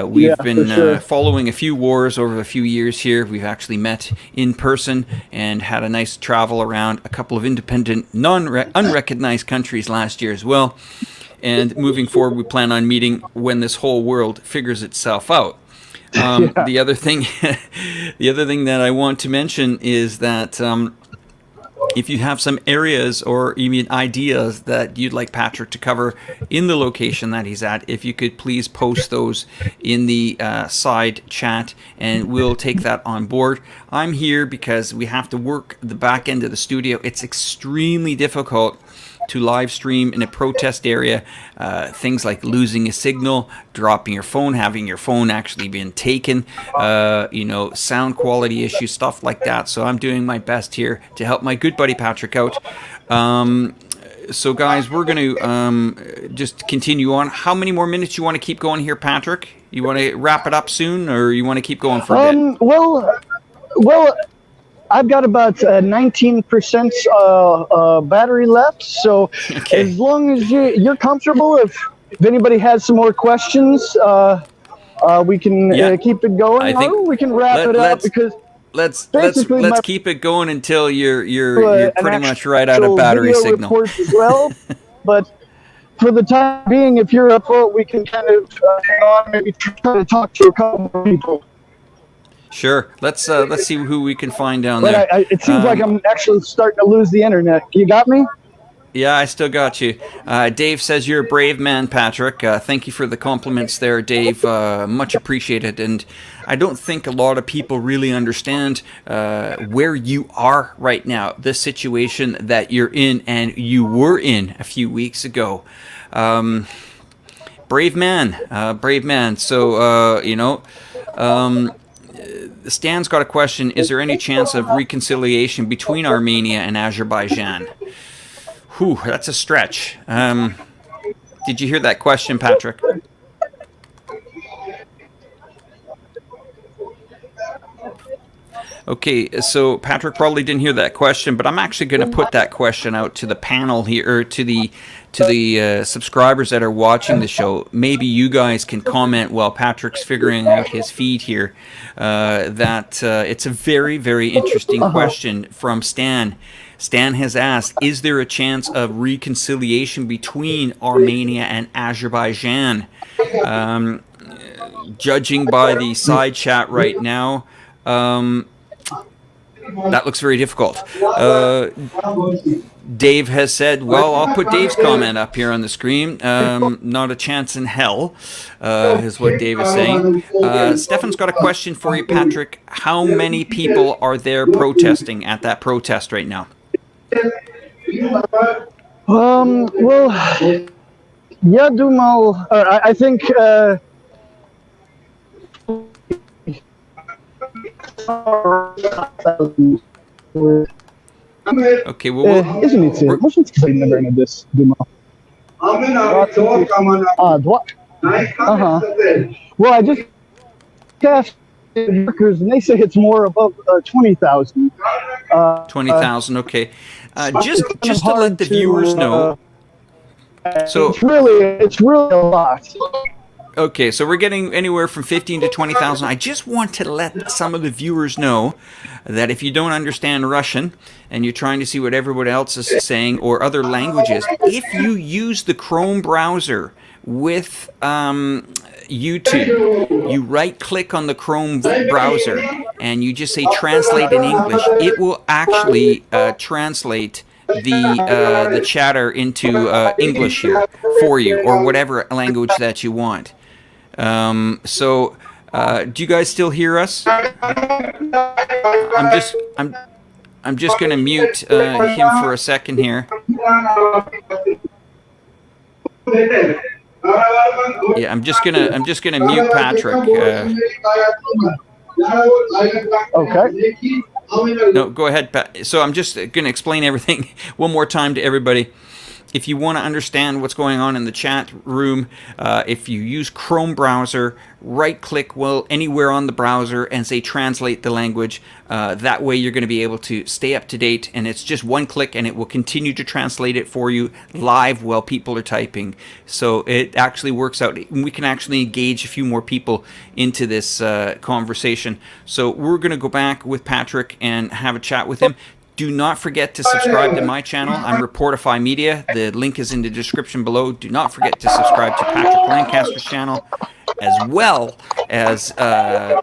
We've been following a few wars over a few years here. We've actually met in person and had a nice travel around a couple of independent, unrecognized countries last year as well. And moving forward, we plan on meeting when this whole world figures itself out. The other thing that I want to mention is that if you have some areas or even ideas that you'd like Patrick to cover in the location that he's at, if you could please post those in the side chat, and we'll take that on board. I'm here because we have to work the back end of the studio. It's extremely difficult to live stream in a protest area. Things like losing a signal, dropping your phone, having your phone actually been taken, sound quality issues, stuff like that. So I'm doing my best here to help my good buddy Patrick out. So guys, we're going to just continue on. How many more minutes you want to keep going here, Patrick? You want to wrap it up soon, or you want to keep going for a bit? Well, I've got about 19% battery left, so as long as you're comfortable, if anybody has some more questions, we can keep it going, or we can wrap it up, because let's keep it going until you're pretty much right out of battery signal. As well, but for the time being, if you're up for it, we can kind of hang on, maybe try to talk to a couple more people. Sure. Let's see who we can find down But there. it seems like I'm actually starting to lose the internet. You got me? Yeah, I still got you. Dave says you're a brave man, Patrick. Thank you for the compliments there, Dave. Much appreciated. And I don't think a lot of people really understand where you are right now, the situation that you're in and you were in a few weeks ago. Brave man, brave man. So, Stan's got a question. Is there any chance of reconciliation between Armenia and Azerbaijan? Whew, that's a stretch. Did you hear that question, Patrick? Okay, so Patrick probably didn't hear that question, but I'm actually going to put that question out to the panel here, or to the subscribers that are watching the show. Maybe you guys can comment while Patrick's figuring out his feed here. It's a very, very interesting question from Stan. Stan has asked, is there a chance of reconciliation between Armenia and Azerbaijan? Judging by the side chat right now, that looks very difficult. Dave has said, well, I'll put Dave's comment up here on the screen. Not a chance in hell, is what Dave is saying. Stefan's got a question for you, Patrick. How many people are there protesting at that protest right now? Well, я думал, I think okay, well, извините, можете сказать, наверное, this думал? Well, I just asked workers, and they say it's more above 20,000. 20,000, okay. Just to let the viewers know. So it's really a lot. Okay, so we're getting anywhere from 15 to 20,000. I just want to let some of the viewers know that if you don't understand Russian and you're trying to see what everyone else is saying or other languages, if you use the Chrome browser with YouTube, you right-click on the Chrome browser and you just say translate in English, it will actually translate the chatter into English here for you, or whatever language that you want. Do you guys still hear us? I'm just going to mute him for a second here. Yeah, I'm just gonna mute Patrick. Okay. No, go ahead, Pat. So I'm just going to explain everything one more time to everybody. If you want to understand what's going on in the chat room, if you use Chrome browser, right-click anywhere on the browser and say translate the language. That way you're going to be able to stay up to date, and it's just one click and it will continue to translate it for you live while people are typing. So it actually works out. We can actually engage a few more people into this conversation. So we're going to go back with Patrick and have a chat with him. Do not forget to subscribe to my channel. I'm Reporterfy Media. The link is in the description below. Do not forget to subscribe to Patrick Lancaster's channel, as well as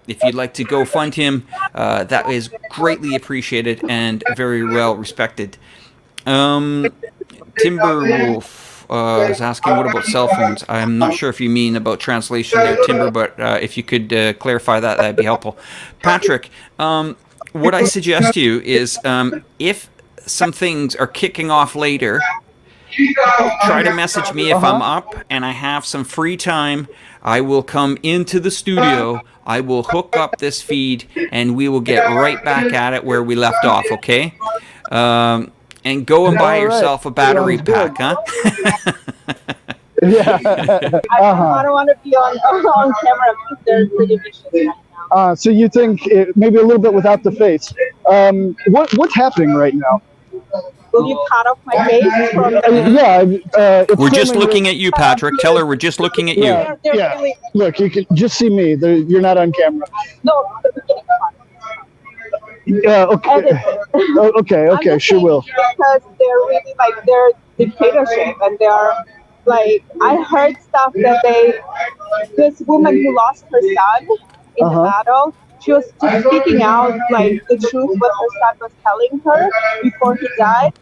if you'd like to go fund him, that is greatly appreciated and very well respected. Timberwolf is asking, what about cell phones? I'm not sure if you mean about translation there, Timber, but if you could clarify that, that'd be helpful. Patrick, what I suggest to you is if some things are kicking off later, try to message me if I'm up and I have some free time. I will come into the studio, I will hook up this feed, and we will get right back at it where we left off, okay? And go and buy yourself a battery pack, huh? Yeah. I don't want to be on camera because there's television right now. So you think maybe a little bit without the face. What's happening right now? Will you cut off my face from We're just looking at you, Patrick. Tell her we're just looking at you. Yeah. Look, you can just see me. You're not on camera. No, the beginning part. Okay. Sure will. Because they're really they're dictatorship and they are like I heard stuff that this woman who lost her son in the battle, she was just speaking out like the truth what her son was telling her before he died.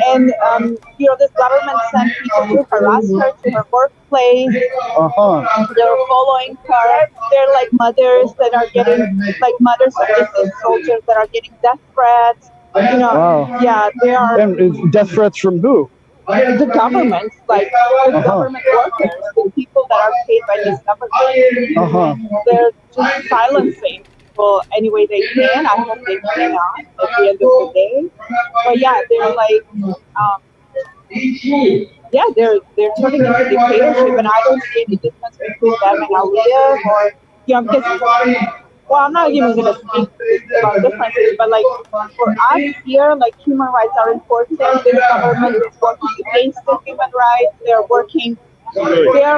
And this government sent people to harass her to her workplace. They're following her. They're like mothers that are getting, like mothers of deceased soldiers that are getting death threats. Yeah, they are. And death threats from who? The government, like the government workers, the people that are paid by this government. They're just silencing people any way they can. I hope they cannot at the end of the day. But yeah, they're like, they're turning into dictatorship, and I don't see any difference between them and Aliyev or because. Well, I'm not even going to speak about differences, but like for us here, like human rights are important. This government is working against the human rights. They're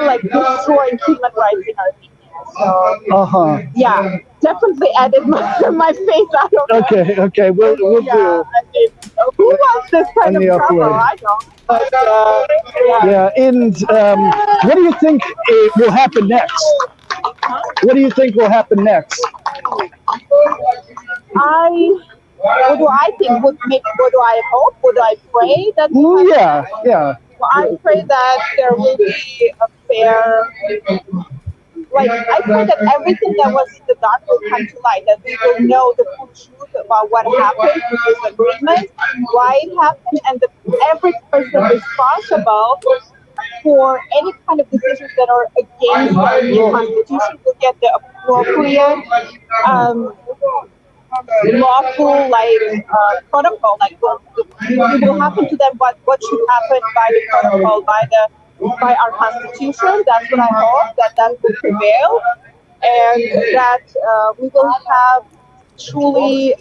like destroying human rights in Armenia. So, yeah, definitely added my face out of it. Okay, we'll do. I mean, who wants this kind of trouble? I don't. But, yeah, and what do you think will happen next? What do you think will happen next? What do I think? What do I hope? What do I pray that? Yeah. Well, I pray that there will be a fair. Like I pray that everything that was in the dark will come to light. That we will know the full truth about what happened with this agreement, why it happened, and every person responsible for any kind of decisions that are against the Armenian constitution will get the appropriate lawful protocol. Like it will happen to them what should happen by the protocol, by our constitution. That's what I hope, that will prevail, and that we will have truly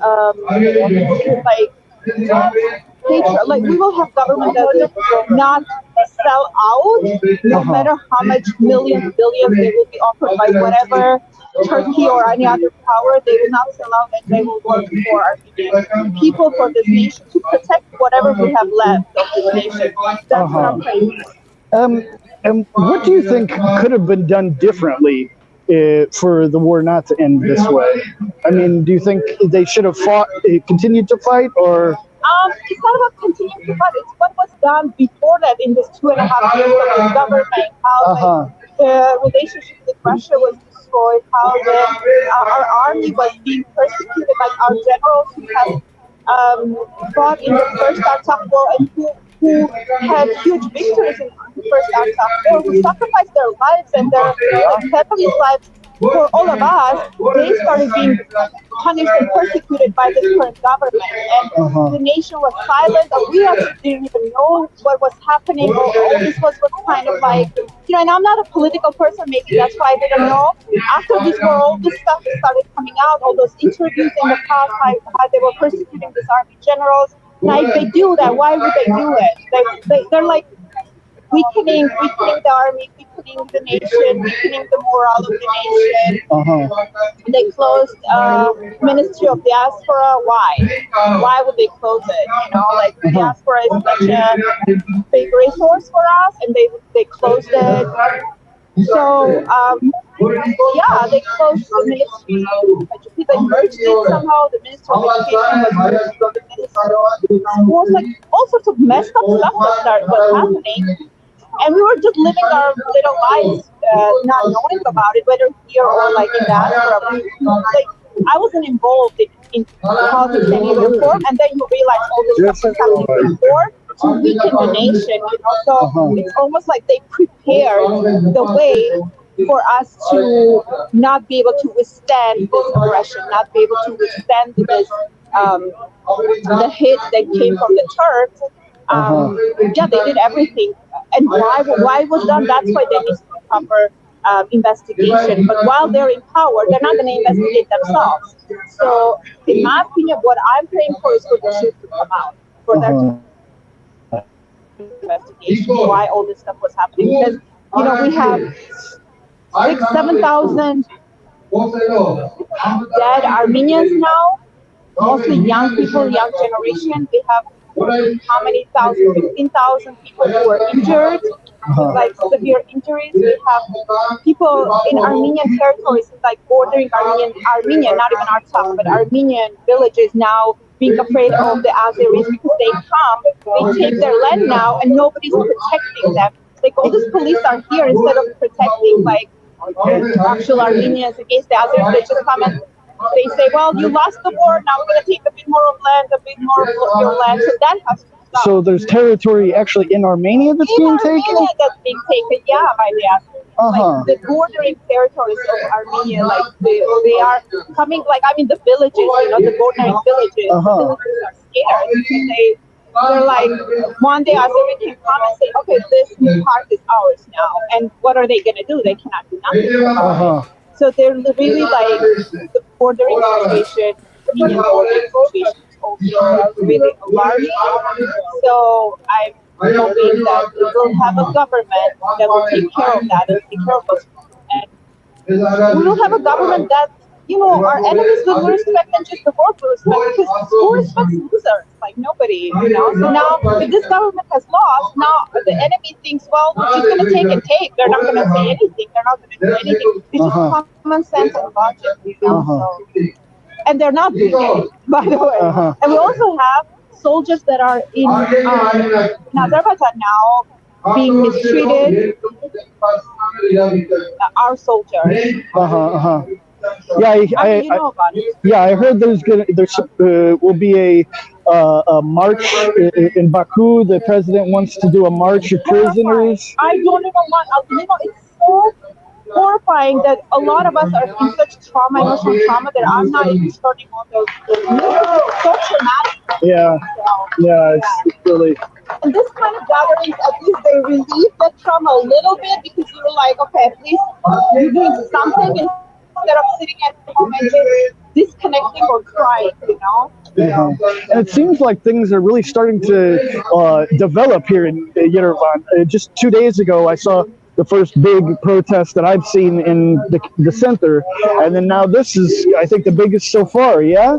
we will have government that will not sell out, no matter how much millions, billions they will be offered by whatever Turkey or any other power. They will not sell out, and they will work for Armenian people, for this nation, to protect whatever we have left of this nation. That's what I'm praying. And what do you think could have been done differently for the war not to end this way? I mean, do you think they should have continued to fight, or? It's not about continuing to fight. It's what was done before that in this 2.5 years of the government. How the relationship with Russia was destroyed. How our army was being persecuted. Like our generals who had fought in the first Artsakh war and who had huge victories in the first Artsakh war, who sacrificed their lives and their families' lives for all of us. They started being punished and persecuted by this current government, and the nation was silent. We actually didn't even know what was happening. All this was kind of like, and I'm not a political person, maybe that's why I didn't know. After this war, all this stuff started coming out, all those interviews in the past, how they were persecuting these army generals. Now, if they do that, why would they do it? They're like weakening the army, weakening the nation, weakening the morale of the nation. They closed Ministry of Diaspora. Why would they close it? The diaspora is such a big resource for us, and they closed it. So they closed the Ministry of Education. They merged it somehow. The Ministry of Education was merged with the Ministry of Sports. Like all sorts of messed up stuff was happening. And we were just living our little lives, not knowing about it, whether here or like in diaspora. Like I wasn't involved in politics in any form, and then you realize all this stuff was happening before to weaken the nation. So it's almost like they prepared the way for us to not be able to withstand this aggression, not be able to withstand this the hit that came from the Turks. They did everything. And why it was done? That's why there needs to be proper investigation. But while they're in power, they're not going to investigate themselves. So, in my opinion, what I'm praying for is for the truth to come out, for there to be investigation why all this stuff was happening. Because we have 7,000 dead Armenians now, mostly young people, young generation. We have how many thousand, 15,000 people who were injured. like severe injuries. We have people in Armenian territories, like bordering Armenia, not even Artsakh, but Armenian villages now being afraid of the Azeris because they come, they take their land now, and nobody's protecting them. Like all these police are here instead of protecting like actual Armenians against the Azeris. They just come and they say, well, you lost the war, now we're going to take a bit more of land, a bit more of your land. So that has to stop. So there's territory actually in Armenia that's being taken? That's being taken, yeah, by the Azeris. Like the bordering territories of Armenia, like they are coming, like, I mean, the villages, you know, the bordering villages, the villagers are scared. They're like, one day Azerbaijan can come and say, okay, this part is ours now. And what are they going to do? They cannot do nothing. So they're really like the bordering situation, Armenian bordering situation is also really alarming. So I'm hoping that we will have a government that will take care of that and take care of us. And we will have a government that, you know, our enemies will respect and just the world will respect, because who respects losers? Like nobody, you know. So now, if this government has lost, now the enemy thinks, well, we're just going to take and take. They're not going to say anything. They're not going to do anything. It's just common sense and logic, you know. So, and they're not doing it, by the way. And we also have soldiers that are in Azerbaijan now being mistreated. Our soldiers. Yeah, I heard there will be a march in Baku. The president wants to do a march of prisoners. I don't even want. You know, it's so horrifying that a lot of us are in such trauma, emotional trauma, that I'm not even starting on those. It's so traumatic. Yeah, it's really. And this kind of gatherings, at least they relieve that trauma a little bit, because you're like, okay, at least you're doing something instead of sitting at home and just disconnecting or crying, you know? And it seems like things are really starting to develop here in Yerevan. Just 2 days ago, I saw the first big protest that I've seen in the center, and then now this is, I think, the biggest so far. Yeah.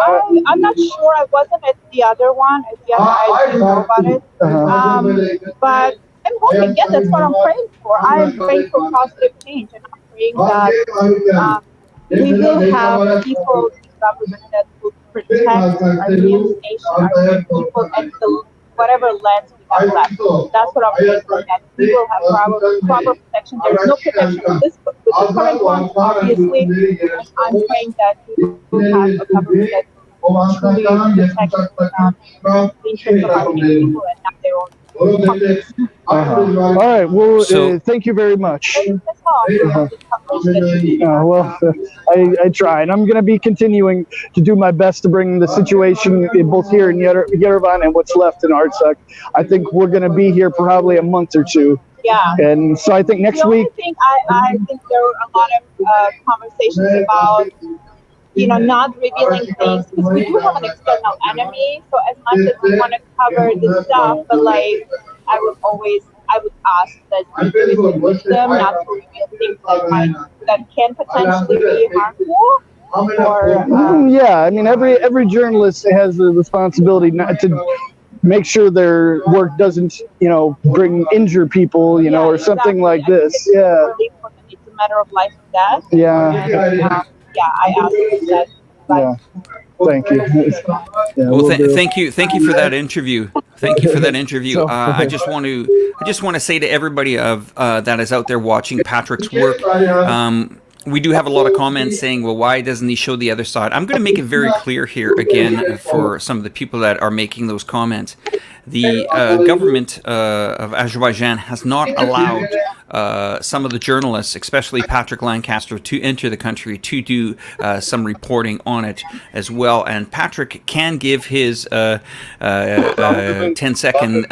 I'm not sure. I wasn't at the other one. I didn't know about it. But I'm hoping. Yeah, that's what I'm praying for. I'm praying for positive change, and I'm praying that we will have people in government that will protect Armenian nation, Armenian people, and whatever lands we have left. That's what I'm praying for, that we will have proper protection. There's no protection with the current one, obviously. I'm praying that we will have a government that will truly protect the interests of Armenian people and not their own. All right. Well, thank you very much. Well, I try, and I'm going to be continuing to do my best to bring the situation both here in Yerevan and what's left in Artsakh. I think we're going to be here probably a month or two. Yeah. And so I think next week. I think there were a lot of conversations about, you know, not revealing things, because we do have an external enemy. So as much as we want to cover the stuff, but like I would ask that we do it with them, not to reveal things that can potentially be harmful. Or yeah, I mean, every journalist has a responsibility not to make sure their work doesn't, you know, injure people, you know, or something like this. Yeah. It's a matter of life and death. Yeah. I asked that. Yeah. Thank you. Well, thank you for that interview. Thank you for that interview. I just want to say to everybody that is out there watching Patrick's work. We do have a lot of comments saying, well, why doesn't he show the other side? I'm going to make it very clear here again for some of the people that are making those comments. The government of Azerbaijan has not allowed some of the journalists, especially Patrick Lancaster, to enter the country to do some reporting on it as well. And Patrick can give his 10-second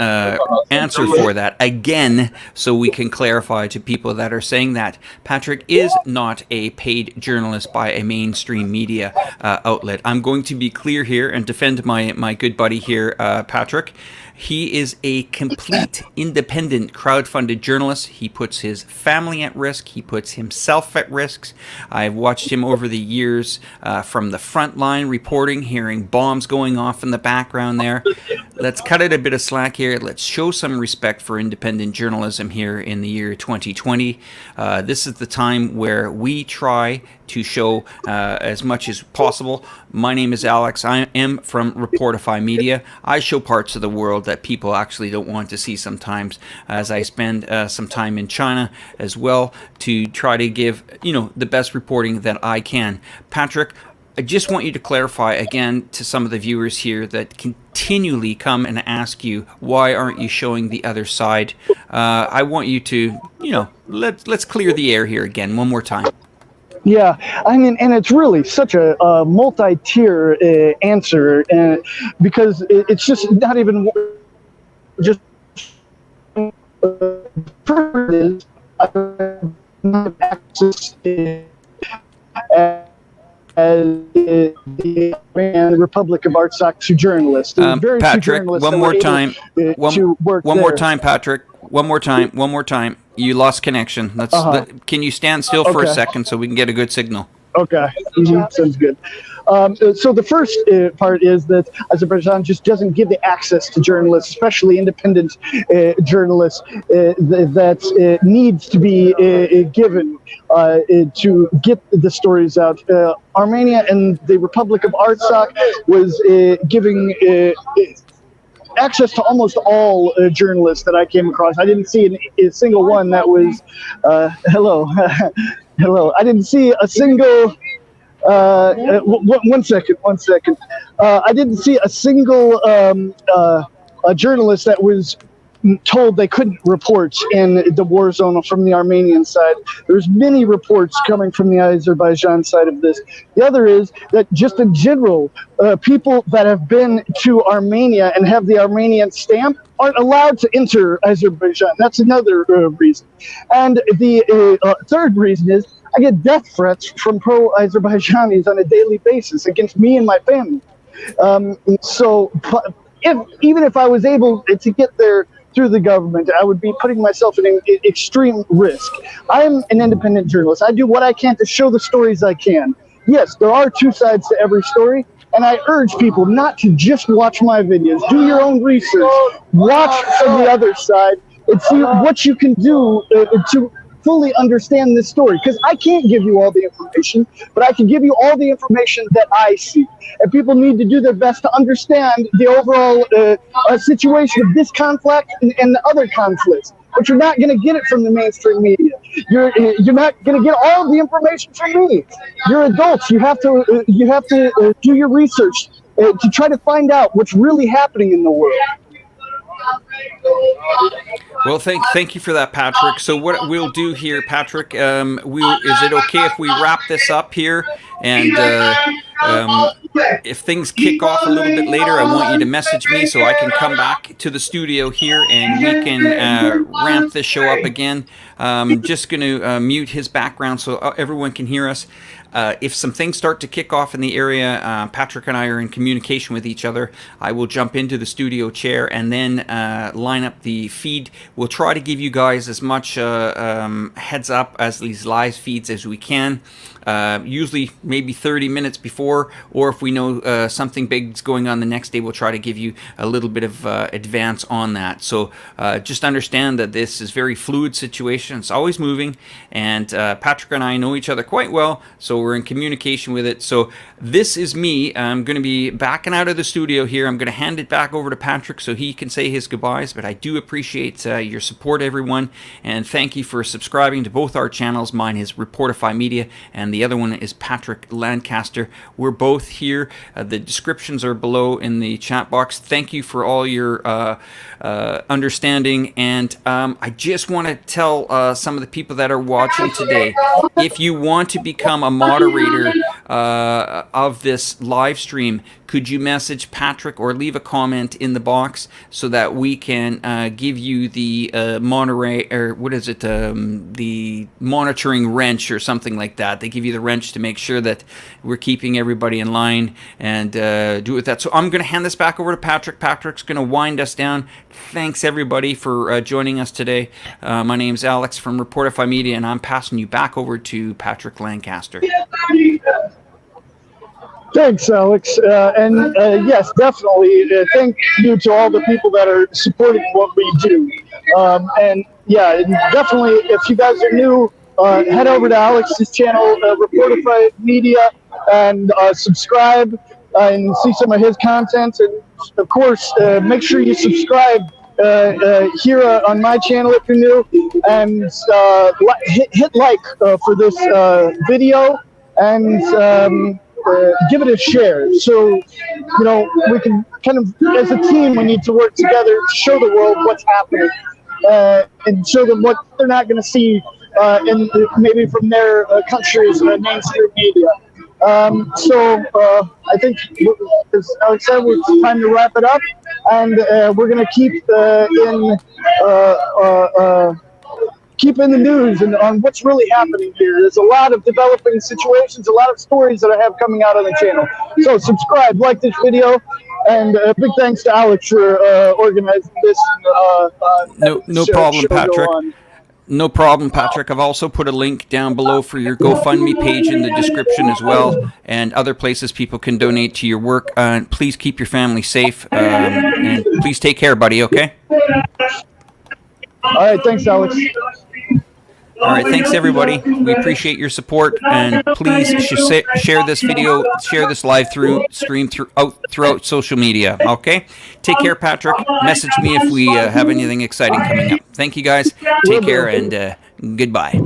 answer for that again, so we can clarify to people that are saying that Patrick is not a paid journalist by a mainstream media outlet. I'm going to be clear here and defend my good buddy here, Patrick. He is a complete independent crowd-funded journalist. He puts his family at risk. He puts himself at risk. I've watched him over the years from the front line reporting, hearing bombs going off in the background there. let's cut it a bit of slack here. Let's show some respect for independent journalism here in the year 2020. This is the time where we try to show as much as possible. My name is Alex. I am from Reporterfy Media. I show parts of the world that people actually don't want to see sometimes, as I spend some time in China as well to try to give, the best reporting that I can. Patrick, I just want you to clarify again to some of the viewers here that continually come and ask you, why aren't you showing the other side? I want you to, let's clear the air here again one more time. Yeah, I mean, and it's really such a multi-tier answer, because it's just not even just access as the Republic of Artsakh to journalists. Very Patrick, few journalists one more time. One more time, Patrick. One more time. You lost connection. Can you stand still for a second so we can get a good signal? Okay, sounds good. So the first part is that Azerbaijan just doesn't give the access to journalists, especially independent journalists, that needs to be given to get the stories out. Armenia and the Republic of Artsakh was giving access to almost all journalists that I came across. I didn't see a single one that was, hello. Hello. I didn't see a single. One second. I didn't see a single a journalist that was told they couldn't report in the war zone from the Armenian side. There's many reports coming from the Azerbaijan side of this. The other is that just in general, people that have been to Armenia and have the Armenian stamp aren't allowed to enter Azerbaijan. That's another reason. And the third reason is I get death threats from pro-Azerbaijanis on a daily basis against me and my family. So even if I was able to get there through the government, I would be putting myself in an extreme risk. I'm an independent journalist. I do what I can to show the stories I can. Yes, there are two sides to every story, and I urge people not to just watch my videos. Do your own research. Watch from the other side and see what you can do to fully understand this story, because I can't give you all the information, but I can give you all the information that I see. And people need to do their best to understand the overall situation of this conflict and the other conflicts. But you're not going to get it from the mainstream media. You're not going to get all of the information from me. You're adults. You have to do your research to try to find out what's really happening in the world. Well, thank you for that, Patrick. So what we'll do here, Patrick, is it okay if we wrap this up here? And if things kick off a little bit later, I want you to message me so I can come back to the studio here and we can ramp this show up again. Just going to mute his background so everyone can hear us. If some things start to kick off in the area, Patrick and I are in communication with each other. I will jump into the studio chair and then line up the feed. We'll try to give you guys as much heads up as these live feeds as we can. Usually maybe 30 minutes before, or if we know something big is going on the next day, we'll try to give you a little bit of advance on that. So just understand that this is a very fluid situation. It's always moving, and Patrick and I know each other quite well, so we're in communication with it. So this is me. I'm going to be backing out of the studio here. I'm going to hand it back over to Patrick so he can say his goodbyes, but I do appreciate your support, everyone, and thank you for subscribing to both our channels. Mine is Reporterfy Media, and the other one is Patrick Lancaster. We're both here. The descriptions are below in the chat box. Thank you for all your understanding, and I just want to tell some of the people that are watching today, if you want to become a moderator of this live stream, could you message Patrick or leave a comment in the box so that we can give you the the monitoring wrench or something like that. They give you the wrench to make sure that we're keeping everybody in line, and do it with that. So I'm going to hand this back over to Patrick. Patrick's going to wind us down. Thanks everybody for joining us today. My name's Alex from Reporterfy Media, and I'm passing you back over to Patrick Lancaster. Thanks, Alex. And yes, definitely. Thank you to all the people that are supporting what we do. And yeah, and definitely, if you guys are new, head over to Alex's channel, Reporterfy Media, and subscribe and see some of his content. And of course, make sure you subscribe here on my channel if you're new, and hit like for this video, and give it a share. So, you know, we can kind of, as a team, we need to work together to show the world what's happening, and show them what they're not going to see in maybe from their country's mainstream media. So I think, as Alex said, it's time to wrap it up, and we're going to keep in the news and on what's really happening here. There's a lot of developing situations, a lot of stories that I have coming out on the channel. So subscribe, like this video, and big thanks to Alex for organizing this. No problem, Patrick. No problem, Patrick. I've also put a link down below for your GoFundMe page in the description as well, and other places people can donate to your work. Please keep your family safe, and please take care, buddy, okay? All right, thanks, Alex. All right, thanks, everybody. We appreciate your support, and please share this video, share this live stream throughout social media, okay? Take care, Patrick. Message me if we have anything exciting coming up. Thank you, guys. Take care, and goodbye.